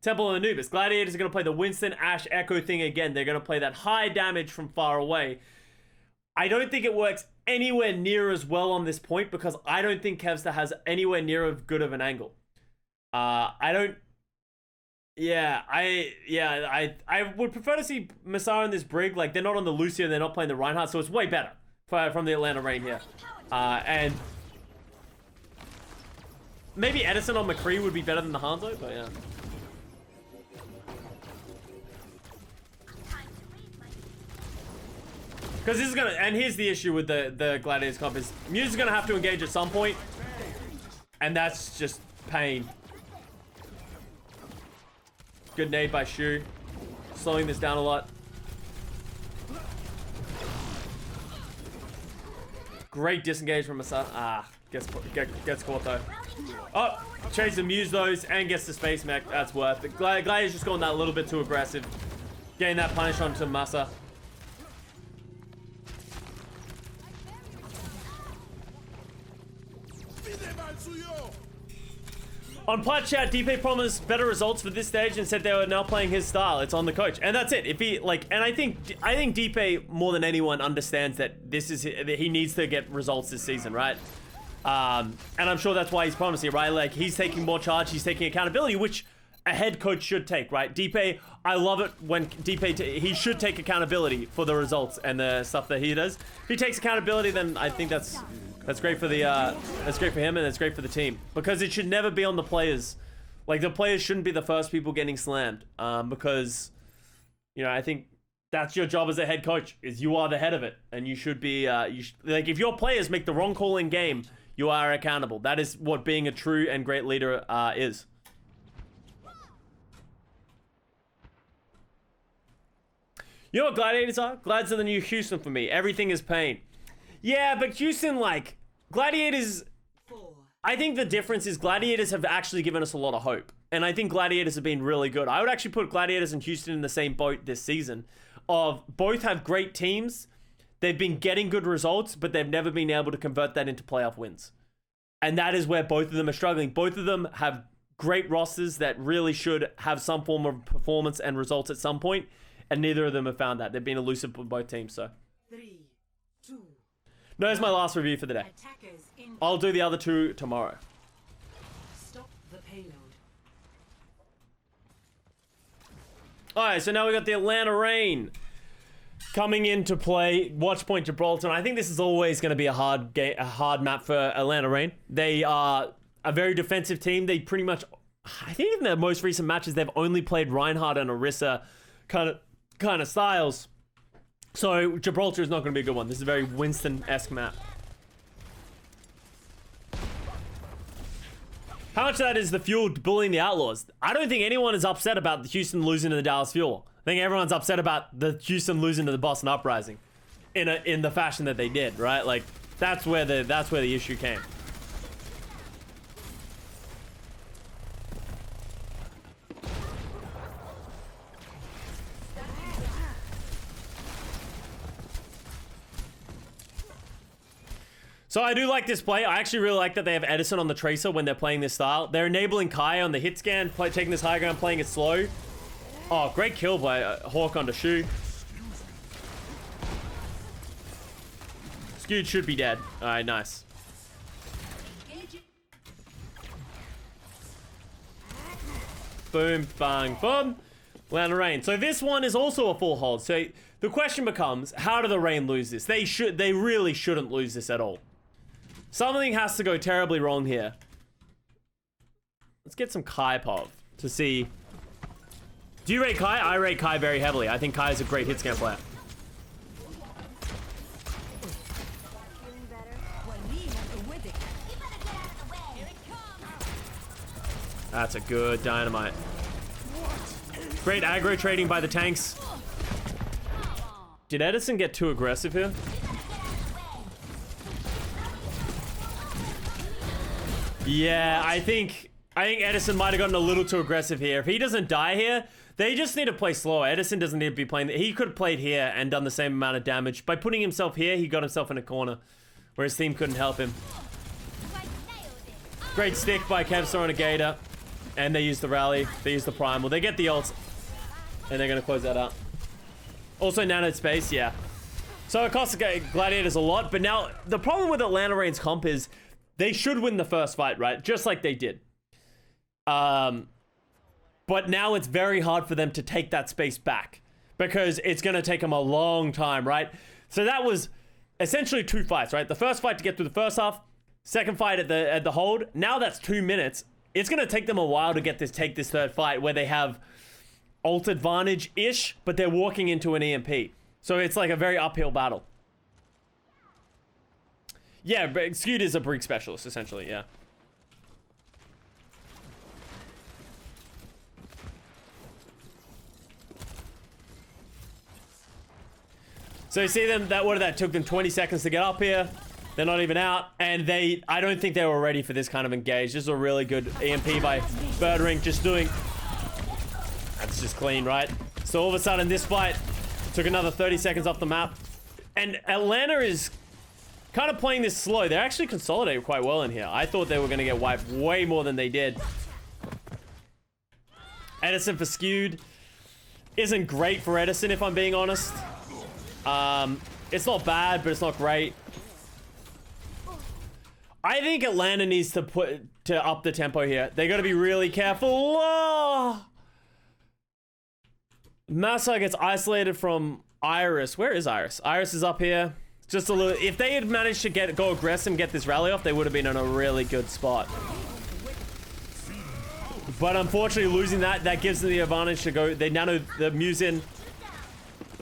Temple of Anubis. Gladiators are gonna play the Winston Ash Echo thing again. They're gonna play that high damage from far away. I don't think it works anywhere near as well on this point because I don't think Kevster has anywhere near as good of an angle. I would prefer to see Masara in this Brig. Like, they're not on the Lucia, they're not playing the Reinhardt, so it's way better from the Atlanta Reign here. And maybe Edison on McCree would be better than the Hanzo, but yeah. Because this is gonna, and here's the issue with the Gladiators comp is Muse is gonna have to engage at some point, and that's just pain. Good nade by Shu, slowing this down a lot. Great disengage from Masada. Gets caught though. Oh, chases the Muse those and gets the space mech. That's worth it. Gladiator's just gone that little bit too aggressive, getting that punish onto Masa. On Plat Chat, DP promised better results for this stage and said they were now playing his style. It's on the coach, and that's it. If he like, and I think DP more than anyone understands that that he needs to get results this season, right? And I'm sure that's why he's promising, right? Like he's taking more charge, he's taking accountability, which a head coach should take, right? DP, I love it when DP he should take accountability for the results and the stuff that he does. If he takes accountability, then I think that's great for that's great for him and it's great for the team, because it should never be on the players. Like the players shouldn't be the first people getting slammed, because I think that's your job as a head coach, is you are the head of it, and you should be like if your players make the wrong call in game, you are accountable. That is what being a true and great leader is. You know what Gladiators are? Glads are the new Houston for me. Everything is pain. Yeah, but Houston, like, Gladiators... I think the difference is Gladiators have actually given us a lot of hope. And I think Gladiators have been really good. I would actually put Gladiators and Houston in the same boat this season. Of both have great teams. They've been getting good results, but they've never been able to convert that into playoff wins. And that is where both of them are struggling. Both of them have great rosters that really should have some form of performance and results at some point. And neither of them have found that. They've been elusive for both teams, so. 3, 2. No, that's my last review for the day. I'll do the other two tomorrow. Stop the payload. Alright, so now we got the Atlanta Reign coming into play. Watch Point Gibraltar. And I think this is always going to be a hard map for Atlanta Reign. They are a very defensive team. They pretty much, I think in their most recent matches, they've only played Reinhardt and Orisa kind of styles. So Gibraltar is not going to be a good one. This is a very Winston-esque map. How much of that is the Fuel bullying the Outlaws? I don't think anyone is upset about the Houston losing to the Dallas Fuel. I think everyone's upset about the Houston losing to the Boston Uprising in the fashion that they did, right? Like that's where the issue came. So I do like this play. I actually really like that they have Edison on the Tracer when they're playing this style. They're enabling Kai on the hit scan, taking this high ground, playing it slow. Oh, great kill by Hawk onto Shu. Skewed should be dead. All right, nice. Boom, bang, boom. Atlanta Reign. So this one is also a full hold. So the question becomes, how do the Reign lose this? They really shouldn't lose this at all. Something has to go terribly wrong here. Let's get some Kai Pov to see. Do you rate Kai? I rate Kai very heavily. I think Kai is a great hit scan player. That's a good dynamite. Great aggro trading by the tanks. Did Edison get too aggressive here? Yeah, I think Edison might have gotten a little too aggressive here. If he doesn't die here, they just need to play slower. Edison doesn't need to be playing. He could have played here and done the same amount of damage. By putting himself here, he got himself in a corner where his team couldn't help him. Great stick by Kevstar on a Gator. And they use the rally. They use the primal. They get the ults. And they're going to close that out. Also, nanoed space, yeah. So it costs Gladiators a lot. But now, the problem with Atlanta Reign's comp is they should win the first fight, right? Just like they did. But now it's very hard for them to take that space back. Because it's going to take them a long time, right? So that was essentially 2 fights, right? The first fight to get through the first half. Second fight at the hold. Now that's 2 minutes. It's going to take them a while to take this third fight where they have ult advantage-ish, but they're walking into an EMP. So it's like a very uphill battle. Yeah, but Skewed is a Break specialist, essentially, yeah. So you see them, that took them 20 seconds to get up here. They're not even out, and I don't think they were ready for this kind of engage. This is a really good EMP by Birdring, just doing... That's just clean, right? So all of a sudden, this fight took another 30 seconds off the map. And Atlanta is kind of playing this slow. They're actually consolidated quite well in here. I thought they were going to get wiped way more than they did. Edison for skewed isn't great for Edison, if I'm being honest. It's not bad, but it's not great. I think Atlanta needs to up the tempo here. They got to be really careful. Oh! Massa gets isolated from Iris. Where is Iris? Iris is up here. Just a little. If they had managed to go aggressive and get this rally off, they would have been in a really good spot. But unfortunately, losing that gives them the advantage to go. They nano the Musin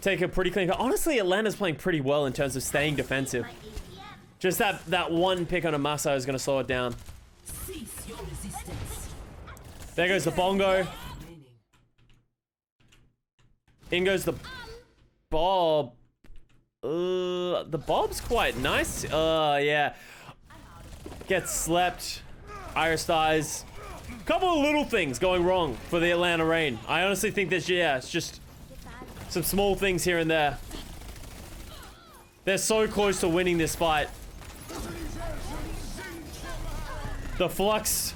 take a pretty clean. Honestly, Atlanta's playing pretty well in terms of staying defensive. Just that one pick on a Massa is going to slow it down. There goes the bongo. In goes the bob. The bob's quite nice. Yeah. Gets slept. Iris dies. Couple of little things going wrong for the Atlanta Reign. I honestly think there's, yeah, it's just some small things here and there. They're so close to winning this fight. The Flux.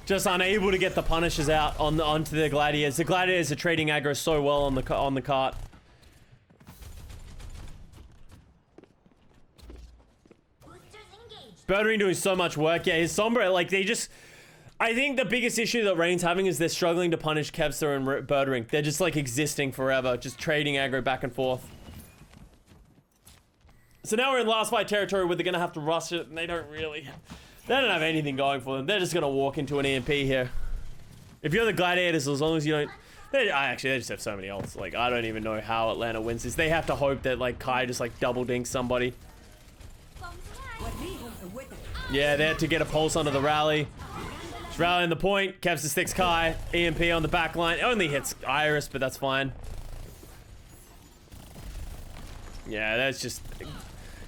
Just unable to get the punishes out onto the Gladiators. The Gladiators are trading aggro so well on the cart. Birdering doing so much work. Yeah, his Sombra, like, they just... I think the biggest issue that Reigns having is they're struggling to punish Kevster and Birdering. They're just, like, existing forever. Just trading aggro back and forth. So now we're in last fight territory where they're going to have to rush it, and they don't really... They don't have anything going for them. They're just going to walk into an EMP here. If you're the Gladiators, as long as you don't... They just have so many ults. Like, I don't even know how Atlanta wins this. They have to hope that, like, Kai just, like, double dinks somebody. Yeah, they had to get a pulse onto the rally. Just rallying the point. Kevster sticks Kai. EMP on the back line. Only hits Iris, but that's fine. Yeah, that's just...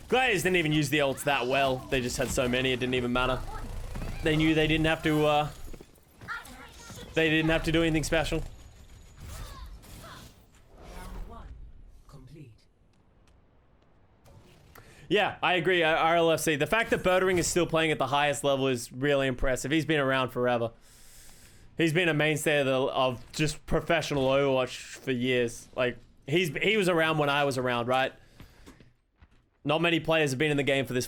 Gladiators didn't even use the ults that well. They just had so many, it didn't even matter. They knew they didn't have to, do anything special. Yeah, I agree, RLFC. The fact that Birdering is still playing at the highest level is really impressive. He's been around forever. He's been a mainstay of just professional Overwatch for years. Like, he was around when I was around, right? Not many players have been in the game for this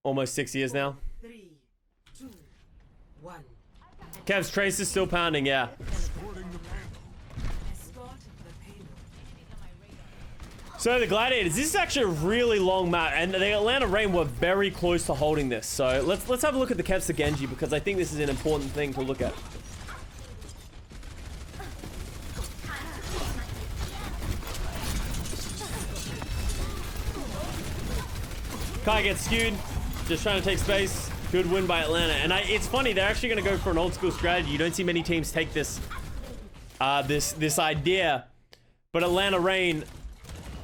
almost 6 years now. 3, 2, 1. Kev's Trace is still pounding, yeah. So the Gladiators, this is actually a really long map, and the Atlanta Reign were very close to holding this. So let's have a look at the Kev's Genji, because I think this is an important thing to look at. Kai gets skewed, just trying to take space. Good win by Atlanta. And it's funny, they're actually going to go for an old school strategy. You don't see many teams take this this idea. But Atlanta Reign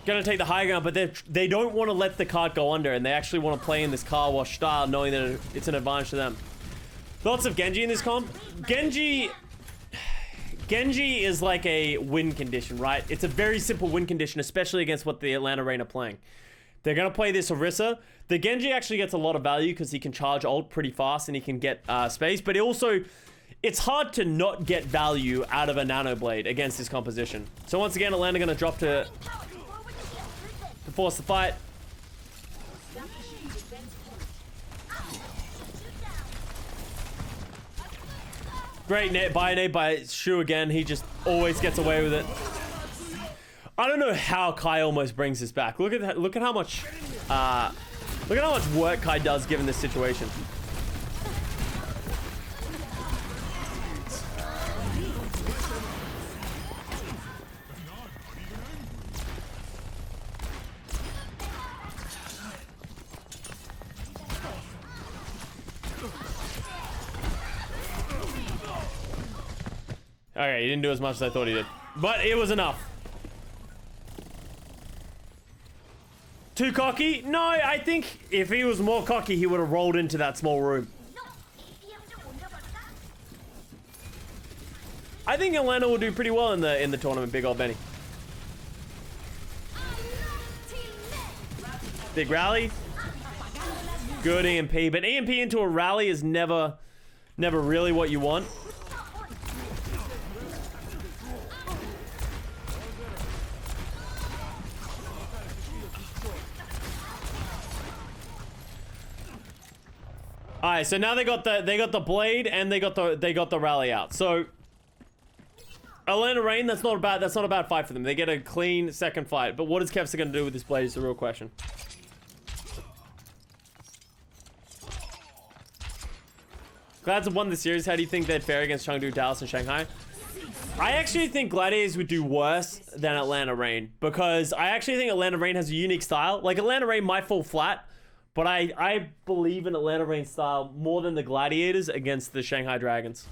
going to take the high ground, but they don't want to let the cart go under, and they actually want to play in this car wash style, knowing that it's an advantage to them. Thoughts of Genji in this comp? Genji is like a win condition, right? It's a very simple win condition, especially against what the Atlanta Reign are playing. They're going to play this Orisa. The Genji actually gets a lot of value because he can charge ult pretty fast and he can get space, but it's hard to not get value out of a Nano Blade against this composition. So once again, Atlanta going to drop to force the fight. Great nade by Shu again. He just always gets away with it. I don't know how Kai almost brings this back. Look at that. Look at how much work Kai does given this situation. Okay, he didn't do as much as I thought he did, but it was enough. Too cocky? No, I think if he was more cocky, he would have rolled into that small room. I think Atlanta will do pretty well in the tournament, big old Benny. Big rally. Good EMP, but EMP into a rally is never really what you want. All right, so now they got the blade and they got the rally out. So Atlanta Reign, that's not a bad fight for them. They get a clean second fight. But what is Kevster gonna do with this blade is the real question. Glads have won the series. How do you think they'd fare against Chengdu, Dallas, and Shanghai? I actually think Gladiators would do worse than Atlanta Reign because I actually think Atlanta Reign has a unique style. Like Atlanta Reign might fall flat, but I believe in Atlanta Reign style more than the Gladiators against the Shanghai Dragons.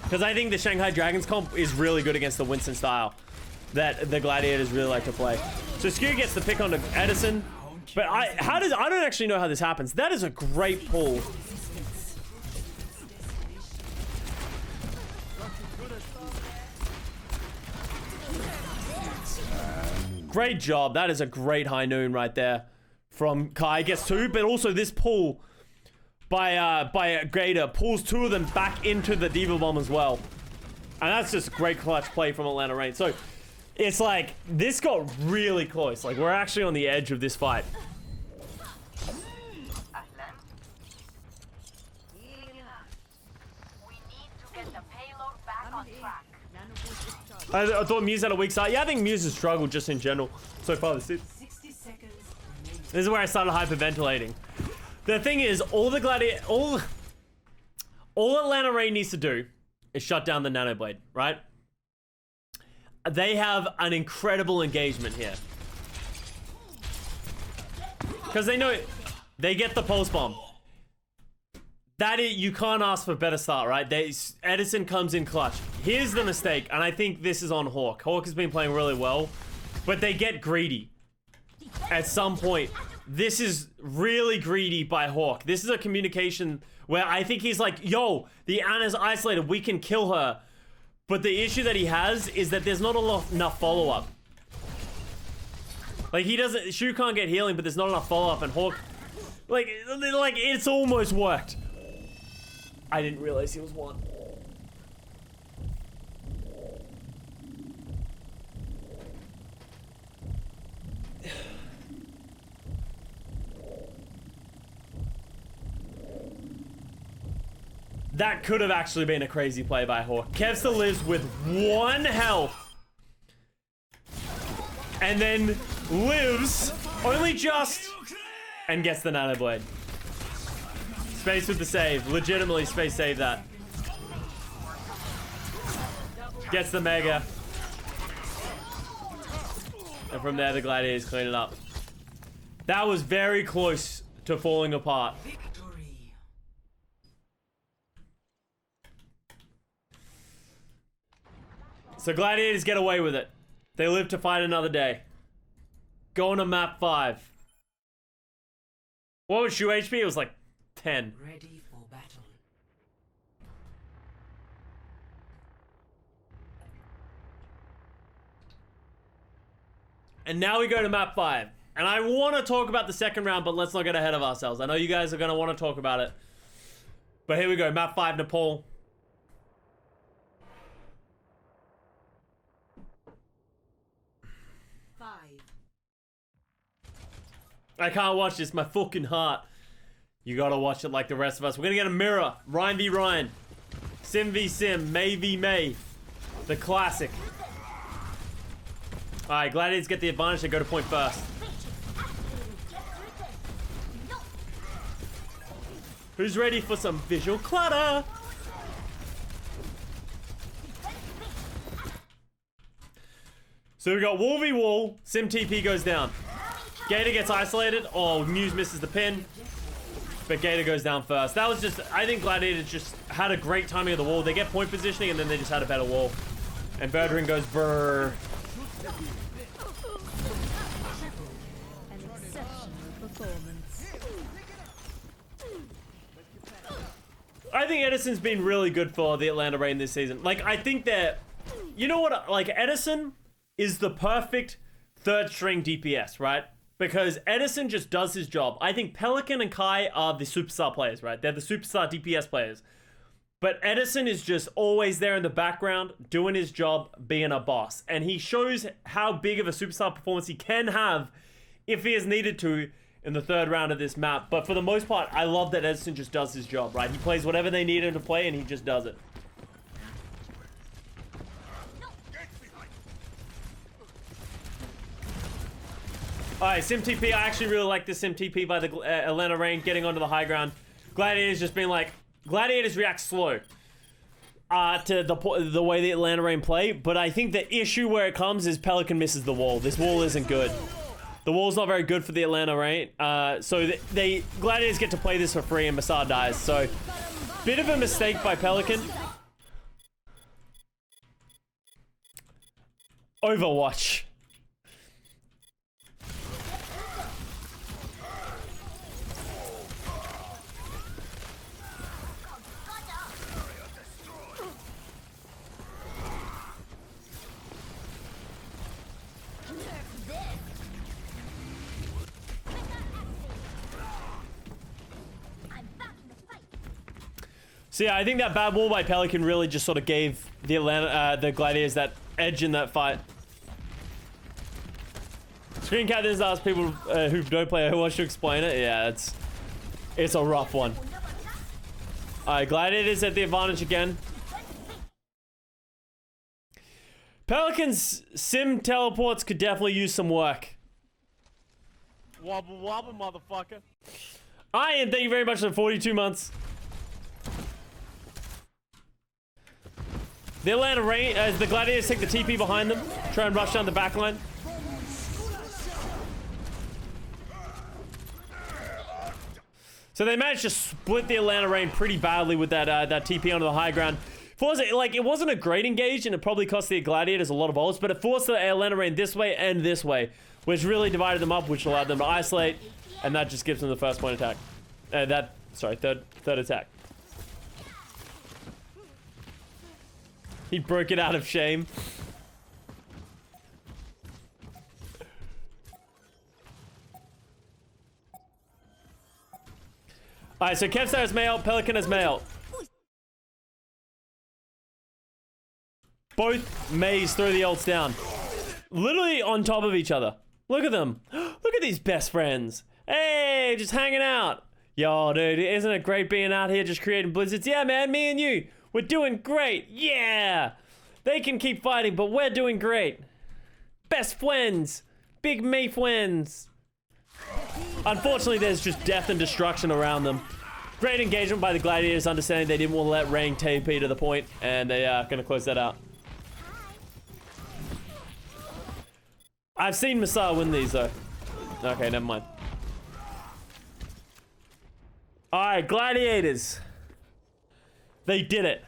Because I think the Shanghai Dragons comp is really good against the Winston style that the Gladiators really like to play. So Skew gets the pick on Edison. But I don't actually know how this happens. That is a great pull. Great job. That is a great high noon right there from Kai. Gets two, but also this pull by Gator pulls two of them back into the Diva Bomb as well. And that's just a great clutch play from Atlanta Reign. So it's like, this got really close. Like, we're actually on the edge of this fight. I thought Muse had a weak start. Yeah, I think Muse has struggled just in general so far this season. 60 seconds. This is where I started hyperventilating. The thing is, all Atlanta Reign needs to do is shut down the Nano Blade, right? They have an incredible engagement here. Because they know they get the pulse bomb. You can't ask for a better start, right? Edison comes in clutch. Here's the mistake, and I think this is on Hawk. Hawk has been playing really well, but they get greedy at some point. This is really greedy by Hawk. This is a communication where I think he's like, yo, the Ana's isolated. We can kill her. But the issue that he has is that there's not enough follow-up. Like, Shu can't get healing, but there's not enough follow-up, and Hawk, like, it's almost worked. I didn't realize he was one. That could have actually been a crazy play by Hawk. Kevster lives with 1 health. And then lives only just and gets the Nano Blade. Space with the save. Legitimately space save that. Gets the Mega. And from there the Gladiators clean it up. That was very close to falling apart. So Gladiators get away with it. They live to fight another day. Going to map 5. What was Shu HP? It was like 10. Ready for battle. And now we go to map 5. And I want to talk about the second round, but let's not get ahead of ourselves. I know you guys are going to want to talk about it. But here we go. Map 5, Nepal. I can't watch this. My fucking heart. You gotta watch it like the rest of us. We're gonna get a mirror. Ryan v Ryan. Sim v Sim. May v May. The classic. Alright, Gladiators get the advantage. They go to point first. Who's ready for some visual clutter? So we got wall v wall. Sim TP goes down. Gator gets isolated. Oh, Muse misses the pin. But Gator goes down first. That was just... I think Gladiators just had a great timing of the wall. They get point positioning and then they just had a better wall. And Birdring goes brrr. An exceptional performance. I think Edison's been really good for the Atlanta Reign this season. Like, I think that... You know what? Like, Edison is the perfect third string DPS, right? because Edison just does his job. I think Pelican and Kai are the superstar players, right? They're the superstar DPS players. But Edison is just always there in the background, doing his job, being a boss. And he shows how big of a superstar performance he can have if he is needed to in the third round of this map. But for the most part, I love that Edison just does his job, right? He plays whatever they need him to play, and he just does it. Alright, Sim TP. I actually really like this Sim TP by the Atlanta Reign getting onto the high ground. Gladiators just being like... Gladiators react slow to the way the Atlanta Reign play, but I think the issue where it comes is Pelican misses the wall. This wall isn't good. The wall's not very good for the Atlanta Reign, so Gladiators get to play this for free and Massad dies, so bit of a mistake by Pelican. Overwatch. So yeah, I think that bad wall by Pelican really just sort of gave the the Gladiators that edge in that fight. Screen captains ask people who don't play Overwatch to explain it. Yeah, it's a rough one. Alright, Gladiators at the advantage again. Pelican's sim teleports could definitely use some work. Wobble wobble, motherfucker. Ian, thank you very much for the 42 months. The Atlanta Reign, as the Gladiators take the TP behind them, try and rush down the back line. So they managed to split the Atlanta Reign pretty badly with that TP onto the high ground. It wasn't a great engage, and it probably cost the Gladiators a lot of ults, but it forced the Atlanta Reign this way and this way, which really divided them up, which allowed them to isolate, and that just gives them the first point attack. Third attack. He broke it out of shame. Alright, so Kevstar has male, Pelican has male. Both Mays throw the ults down. Literally on top of each other. Look at them. Look at these best friends. Hey, just hanging out. Yo, dude, isn't it great being out here just creating blizzards? Yeah, man, me and you. We're doing great. Yeah. They can keep fighting, but we're doing great. Best friends. Big me friends. Unfortunately, there's just death and destruction around them. Great engagement by the Gladiators, understanding they didn't want to let Reign TP to the point, and they are going to close that out. I've seen Massa win these, though. Okay, never mind. Alright, Gladiators. They did it.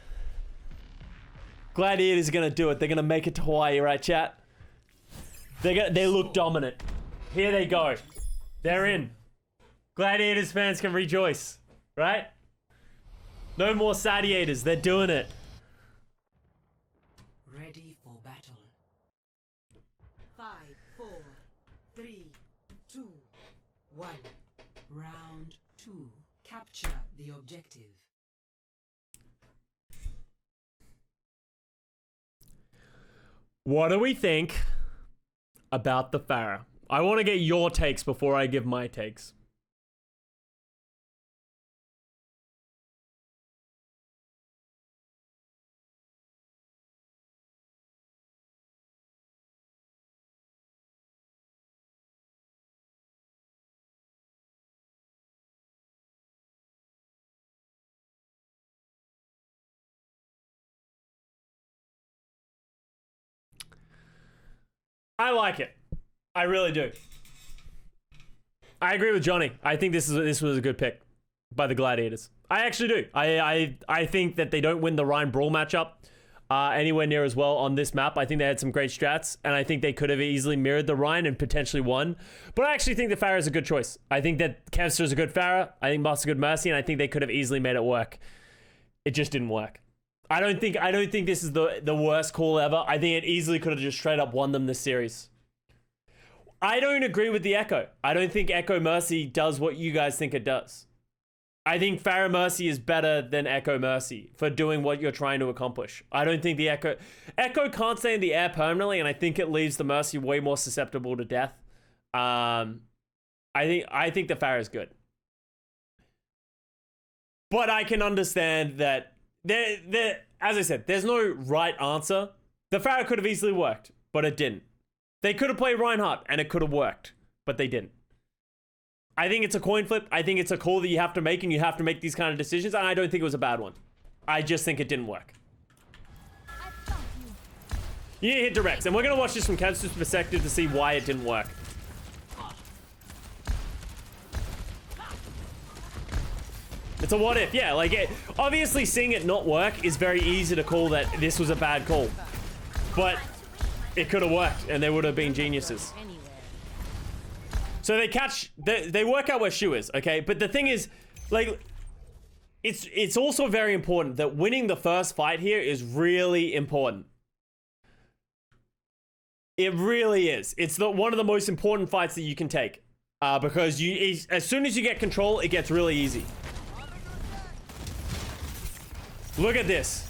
Gladiators are gonna do it. They're gonna make it to Hawaii, right, chat? They look dominant. Here they go. They're in. Gladiators fans can rejoice, right? No more Sadiators. They're doing it. Ready for battle. 5, 4, 3, 2, 1. Round 2. Capture the objective. What do we think about the Pharah? I want to get your takes before I give my takes. I like it. I really do. I agree with Johnny. I think this was a good pick by the Gladiators. I actually do. I think that they don't win the Rhine Brawl matchup anywhere near as well on this map. I think they had some great strats, and I think they could have easily mirrored the Rhine and potentially won. But I actually think the Pharah is a good choice. I think that Kevster is a good Pharah. I think Moss is a good Mercy, and I think they could have easily made it work. It just didn't work. I don't think this is the worst call ever. I think it easily could have just straight up won them this series. I don't agree with the Echo. I don't think Echo Mercy does what you guys think it does. I think Pharah Mercy is better than Echo Mercy for doing what you're trying to accomplish. I don't think the Echo can't stay in the air permanently, and I think it leaves the Mercy way more susceptible to death. I think the Pharah is good. But I can understand that as I said, there's no right answer. The Pharah could have easily worked, but it didn't. They could have played Reinhardt and it could have worked, but they didn't. I think it's a coin flip. I think it's a call that you have to make, and you have to make these kind of decisions, and I don't think it was a bad one. I just think it didn't work. You need to hit directs, and we're going to watch this from Custa's perspective to see why it didn't work. It's a what if, yeah. Like, obviously seeing it not work is very easy to call that this was a bad call. But it could have worked, and they would have been geniuses. So they work out where Shu is, okay? But the thing is, like, it's also very important that winning the first fight here is really important. It really is. It's one of the most important fights that you can take. Because as soon as you get control, it gets really easy. Look at this.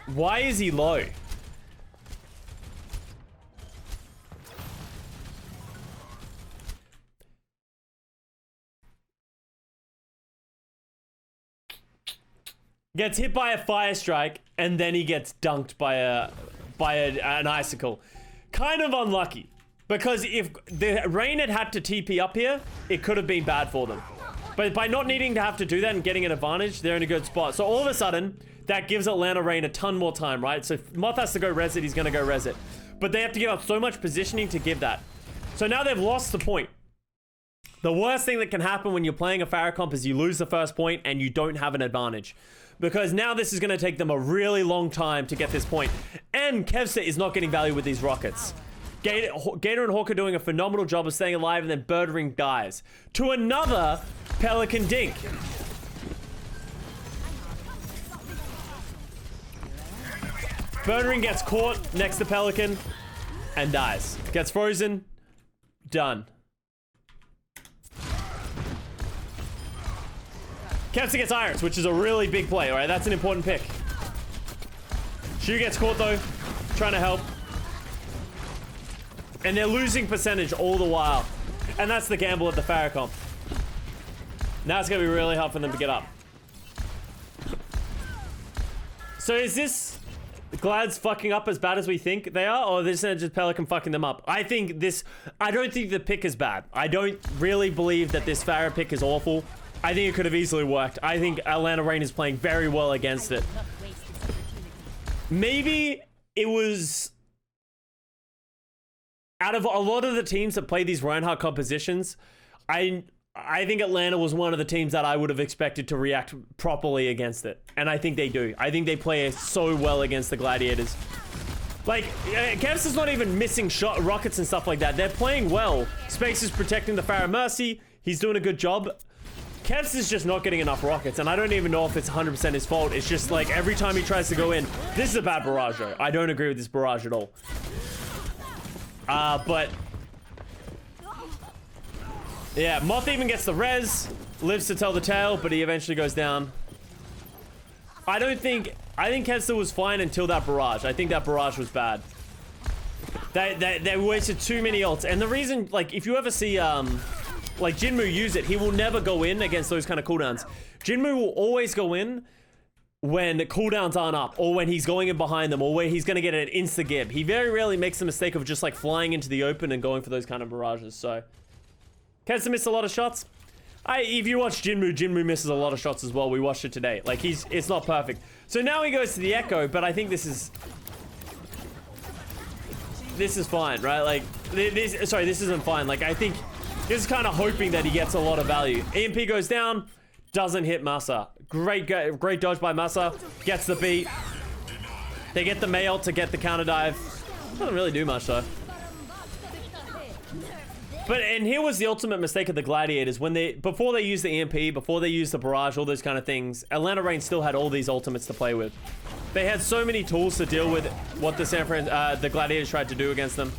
Why is he low? Gets hit by a fire strike, and then he gets dunked by an icicle. Kind of unlucky, because if the Rain had to TP up here, it could have been bad for them. But by not needing to have to do that and getting an advantage, they're in a good spot. So all of a sudden, that gives Atlanta Rain a ton more time, right? So if Moth has to go res it, he's going to go res it. But they have to give up so much positioning to give that. So now they've lost the point. The worst thing that can happen when you're playing a Pharah comp is you lose the first point and you don't have an advantage. Because now this is going to take them a really long time to get this point. And Kevsa is not getting value with these rockets. Gator and Hawk are doing a phenomenal job of staying alive, and then Birdring dies. To another Pelican Dink. Birdring gets caught next to Pelican and dies. Gets frozen. Done. Kevsa gets Iris, which is a really big play, right? That's an important pick. Shu gets caught though, trying to help. And they're losing percentage all the while. And that's the gamble at the Pharah comp. Now it's going to be really hard for them to get up. So is this Glad's fucking up as bad as we think they are? Or is this just Pelican fucking them up? I don't think the pick is bad. I don't really believe that this Pharah pick is awful. I think it could have easily worked. I think Atlanta Rain is playing very well against it. Maybe it was... Out of a lot of the teams that play these Reinhardt compositions, I think Atlanta was one of the teams that I would have expected to react properly against it. And I think they do. I think they play so well against the Gladiators. Like, Kevs is not even missing rockets and stuff like that. They're playing well. Space is protecting the Pharah Mercy. He's doing a good job. Kevs is just not getting enough rockets, and I don't even know if it's 100% his fault. It's just like every time he tries to go in, this is a bad barrage though. I don't agree with this barrage at all. But yeah, Moth even gets the res, lives to tell the tale, but he eventually goes down. I think Kevster was fine until that barrage. I think that barrage was bad. They wasted too many ults, and the reason, like, if you ever see like Jinmu use it, he will never go in against those kind of cooldowns. Jinmu will always go in when cooldowns aren't up, or when he's going in behind them, or where he's going to get an insta-gib. He very rarely makes the mistake of just like flying into the open and going for those kind of barrages. So Kevster missed a lot of shots. If you watch Jinmu misses a lot of shots as well. We watched it today. Like, it's not perfect. So now he goes to the Echo, but I think this is fine, right? Like, this isn't fine. Like, I think this is kind of hoping that he gets a lot of value. EMP goes down, doesn't hit Masa. Great dodge by Masa. Gets the beat. They get the Mayult to get the counter dive. Doesn't really do much though. But, and here was the ultimate mistake of the Gladiators. Before they used the EMP, before they used the barrage, all those kind of things, Atlanta Reign still had all these ultimates to play with. They had so many tools to deal with what the Gladiators tried to do against them.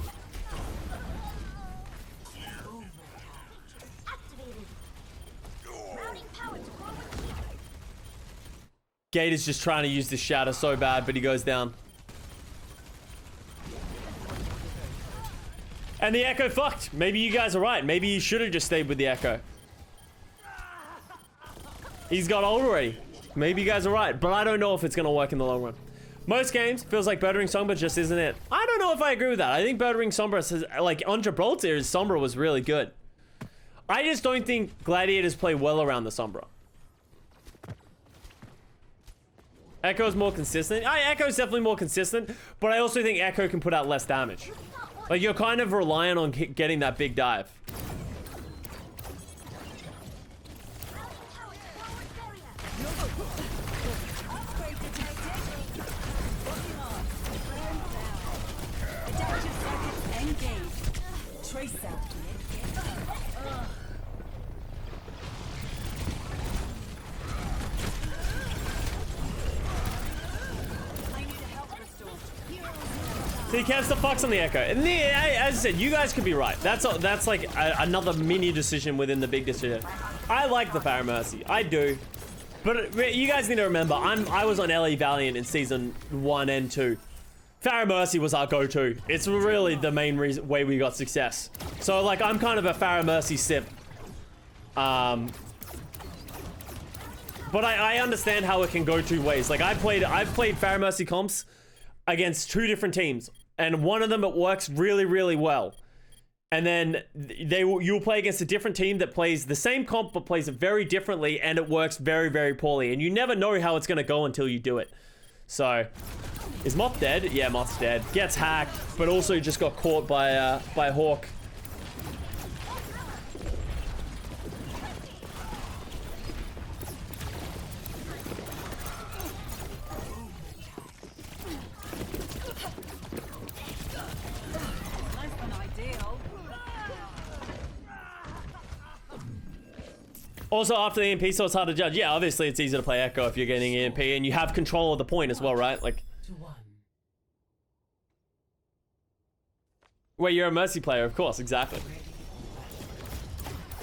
Gator's just trying to use the shatter so bad, but he goes down. And the Echo fucked. Maybe you guys are right. Maybe he should have just stayed with the Echo. He's got old already. Maybe you guys are right, but I don't know if it's going to work in the long run. Most games, feels like Birdering Sombra just isn't it. I don't know if I agree with that. I think Birdering Sombra says, like, on Gibraltar, Sombra was really good. I just don't think Gladiators play well around the Sombra. Echo's more consistent. Echo's definitely more consistent, but I also think Echo can put out less damage. Like, you're kind of reliant on getting that big dive. See, Kev's the fox on the Echo. And as I said, you guys could be right. That's like another mini decision within the big decision. I like the Farah Mercy. I do. But you guys need to remember, I was on LA Valiant in season 1 and 2. Farah Mercy was our go-to. It's really the main way we got success. So, like, I'm kind of a Farah Mercy sip. But I understand how it can go two ways. Like, I've played Farah Mercy comps against 2 different teams. And one of them, it works really, really well. And then you'll play against a different team that plays the same comp but plays it very differently, and it works very, very poorly. And you never know how it's going to go until you do it. So, is Moth dead? Yeah, Moth's dead. Gets hacked, but also just got caught by Hawk. Also, after the EMP, so it's hard to judge. Yeah, obviously it's easy to play Echo if you're getting EMP, and you have control of the point as well, right? Like, wait, you're a Mercy player, of course, exactly.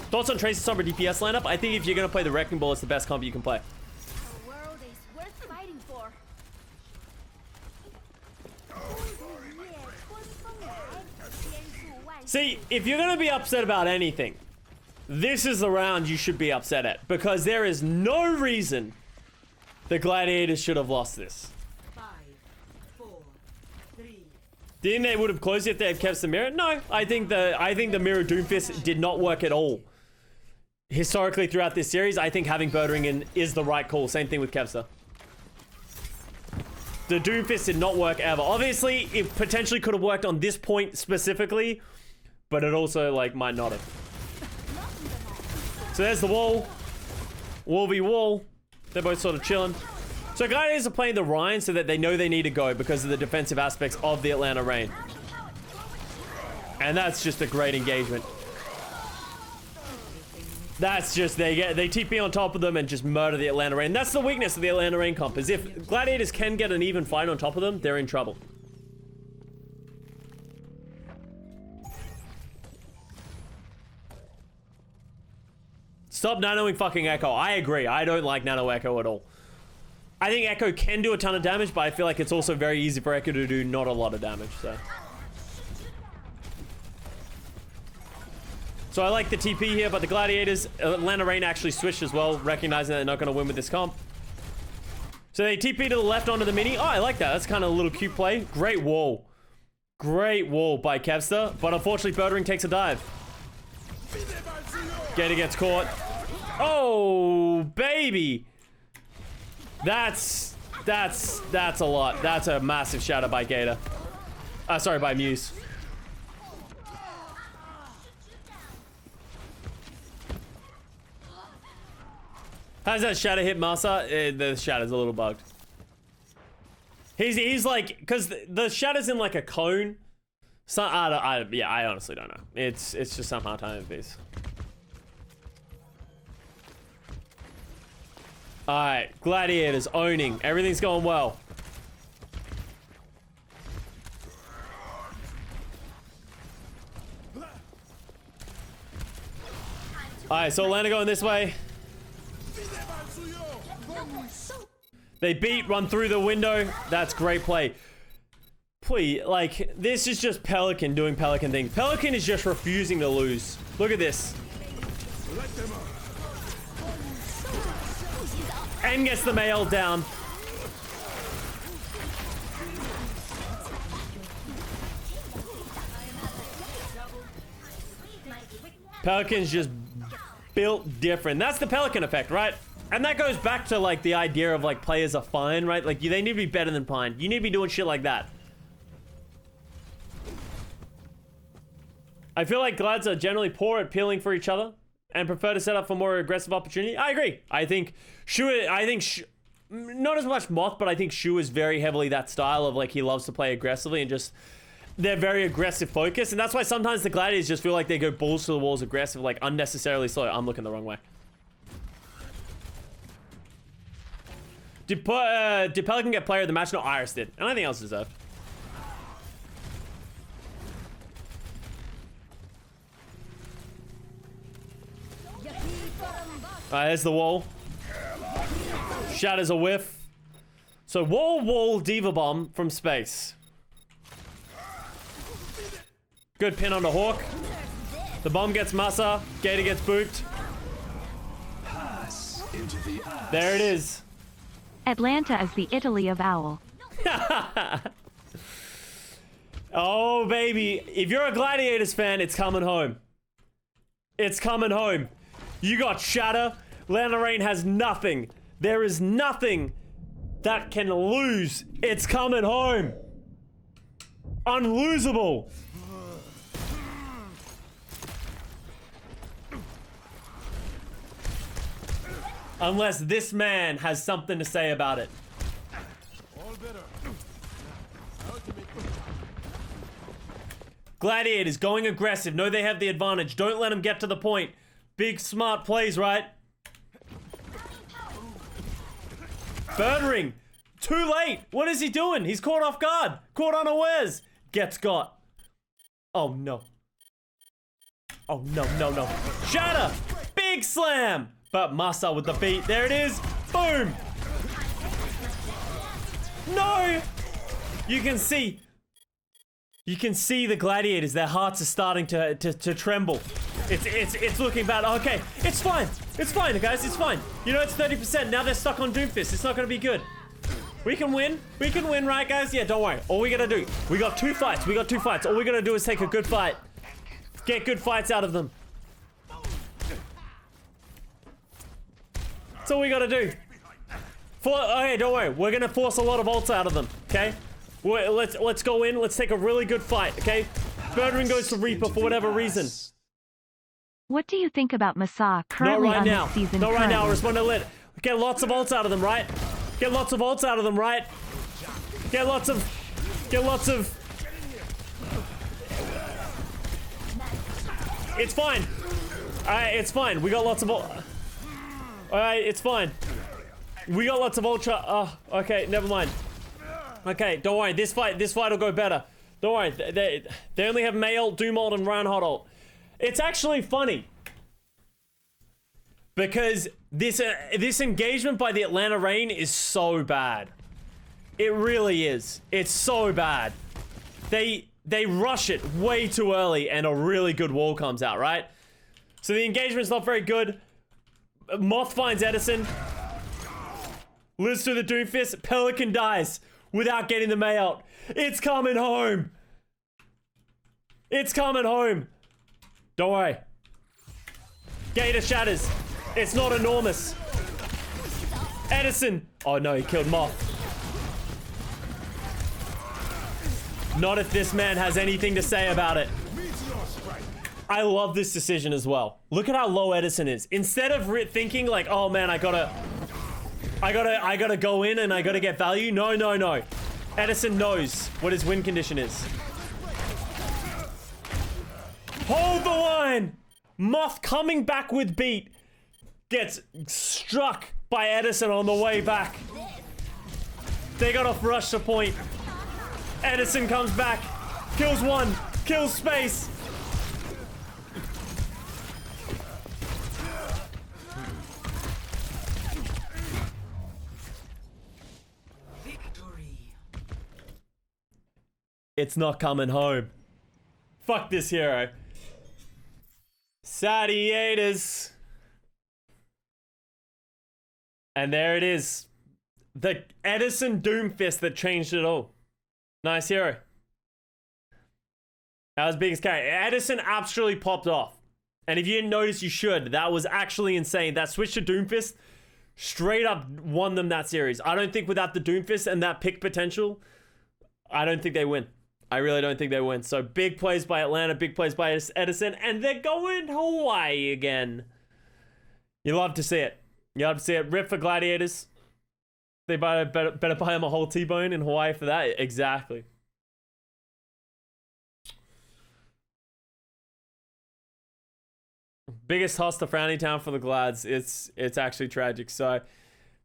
Thoughts on Tracer Sombra DPS lineup? I think if you're going to play the Wrecking Ball, it's the best comp you can play. The world is worth fighting for. See, if you're going to be upset about anything, this is the round you should be upset at, because there is no reason the Gladiators should have lost this. 5, 4, 3. Do you think they would have closed it if they had kept the mirror? No, I think the mirror Doomfist did not work at all. Historically throughout this series, I think having Birdering in is the right call. Same thing with Kevster. The Doomfist did not work ever. Obviously, it potentially could have worked on this point specifically, but it also, like, might not have. So there's the wall. Wall v wall. They're both sort of chilling. So Gladiators are playing the Rhine so that they know they need to go because of the defensive aspects of the Atlanta Reign. And that's just a great engagement. That's just, they TP on top of them and just murder the Atlanta Reign. That's the weakness of the Atlanta Reign comp, is if Gladiators can get an even fight on top of them, they're in trouble. Stop nanoing fucking Echo. I agree. I don't like nano Echo at all. I think Echo can do a ton of damage, but I feel like it's also very easy for Echo to do not a lot of damage, so. So I like the TP here, but the Gladiators, Atlanta Reign actually switched as well, recognizing that they're not going to win with this comp. So they TP to the left onto the mini. Oh, I like that. That's kind of a little cute play. Great wall. Great wall by Kevster, but unfortunately Birdering takes a dive. Gator gets caught. Oh, baby. That's a lot. That's a massive shatter by Gator. Sorry, by Muse. How's that shatter hit Masa? The shatter's a little bugged. He's like, because the shatter's in like a cone. So, yeah, I honestly don't know. It's just some hard time piece. All right, Gladiators owning. Everything's going well. All right, so Atlanta going this way. They beat, run through the window. That's great play. Please, like, this is just Pelican doing Pelican things. Pelican is just refusing to lose. Look at this. And gets the mail down. Pelican's just built different. That's the Pelican effect, right? And that goes back to, like, the idea of, like, players are fine, right? Like, they need to be better than Pine. You need to be doing shit like that. I feel like Glads are generally poor at peeling for each other and prefer to set up for more aggressive opportunity. I agree. I think not as much Moth, but I think Shu is very heavily that style of, like, he loves to play aggressively and just, they're very aggressive focused. And that's why sometimes the Gladiators just feel like they go balls to the walls aggressive, like unnecessarily slow. I'm looking the wrong way. Did Pelican get player of the match? No, Iris did. And anything else deserved. Alright, there's the wall. Shatters a whiff. So wall, Diva Bomb from space. Good pin on the Hawk. The bomb gets Massa. Gator gets booped. Pass into the ass. There it is. Atlanta is the Italy of Owl. Oh, baby. If you're a Gladiators fan, it's coming home. It's coming home. You got Shatter. Atlanta Rain has nothing. There is nothing that can lose. It's coming home. Unlosable. Unless this man has something to say about it. Gladiators going aggressive. Know they have the advantage. Don't let them get to the point. Big smart plays, right? Bird ring. Too late. What is he doing? He's caught off guard. Caught unawares. Gets got. Oh no. Oh no. Shatter. Big slam. But Massa with the beat. There it is. Boom. No. You can see the Gladiators. Their hearts are starting to tremble. It's looking bad. Okay, it's fine. It's fine, guys. It's fine. You know, it's 30%. Now they're stuck on Doomfist. It's not going to be good. We can win. We can win, right, guys? Yeah, don't worry. All we got to do, we got 2 fights. We got 2 fights. All we got to do is take a good fight. Get good fights out of them. That's all we got to do. Okay, don't worry. We're going to force a lot of ults out of them, okay? Let's go in. Let's take a really good fight, okay? Birdring goes to Reaper for whatever reason. What do you think about Massa currently Not right on now. this season? Not right now. currently? Respond to lit. Get lots of ults out of them, right? Get lots of ults out of them, right? Get lots of. It's fine. Alright, it's fine. We got lots of ult. Alright, it's fine. We got lots of ultra. Oh, okay, never mind. Okay, don't worry. This fight will go better. Don't worry. They only have Mail, Doom ult, and Ryan Hot ult. It's actually funny because this engagement by the Atlanta Rain is so bad. It really is. It's so bad. They rush it way too early and a really good wall comes out, right? So the engagement's not very good. Moth finds Edison. Lives through the Doomfist. Pelican dies without getting the May out. It's coming home. It's coming home. Don't worry. Gator shatters. It's not enormous. Edison. Oh no, he killed Moth. Not if this man has anything to say about it. I love this decision as well. Look at how low Edison is. Instead of thinking like, oh man, I gotta go in and I gotta get value. No. Edison knows what his win condition is. Hold the line. Moth coming back with beat. Gets struck by Edison on the way back. They got off rush to point. Edison comes back. Kills one. Kills space. Victory. It's not coming home. Fuck this hero. Sadiators. And there it is. The Edison Doomfist that changed it all. Nice hero. That was biggest carry. Edison absolutely popped off. And if you didn't notice, you should. That was actually insane. That switch to Doomfist straight up won them that series. I don't think without the Doomfist and that pick potential, I don't think they win. I really don't think they win. So big plays by Atlanta, big plays by Edison, and they're going Hawaii again. You love to see it. You love to see it. Rip for Gladiators. They better buy him a whole T-bone in Hawaii for that. Exactly. Biggest toss to Frowny Town for the Glads. It's actually tragic. So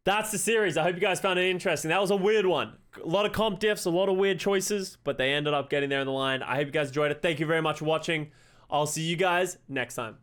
that's the series. I hope you guys found it interesting. That was a weird one. A lot of comp diffs, a lot of weird choices, but they ended up getting there in the line. I hope you guys enjoyed it. Thank you very much for watching. I'll see you guys next time.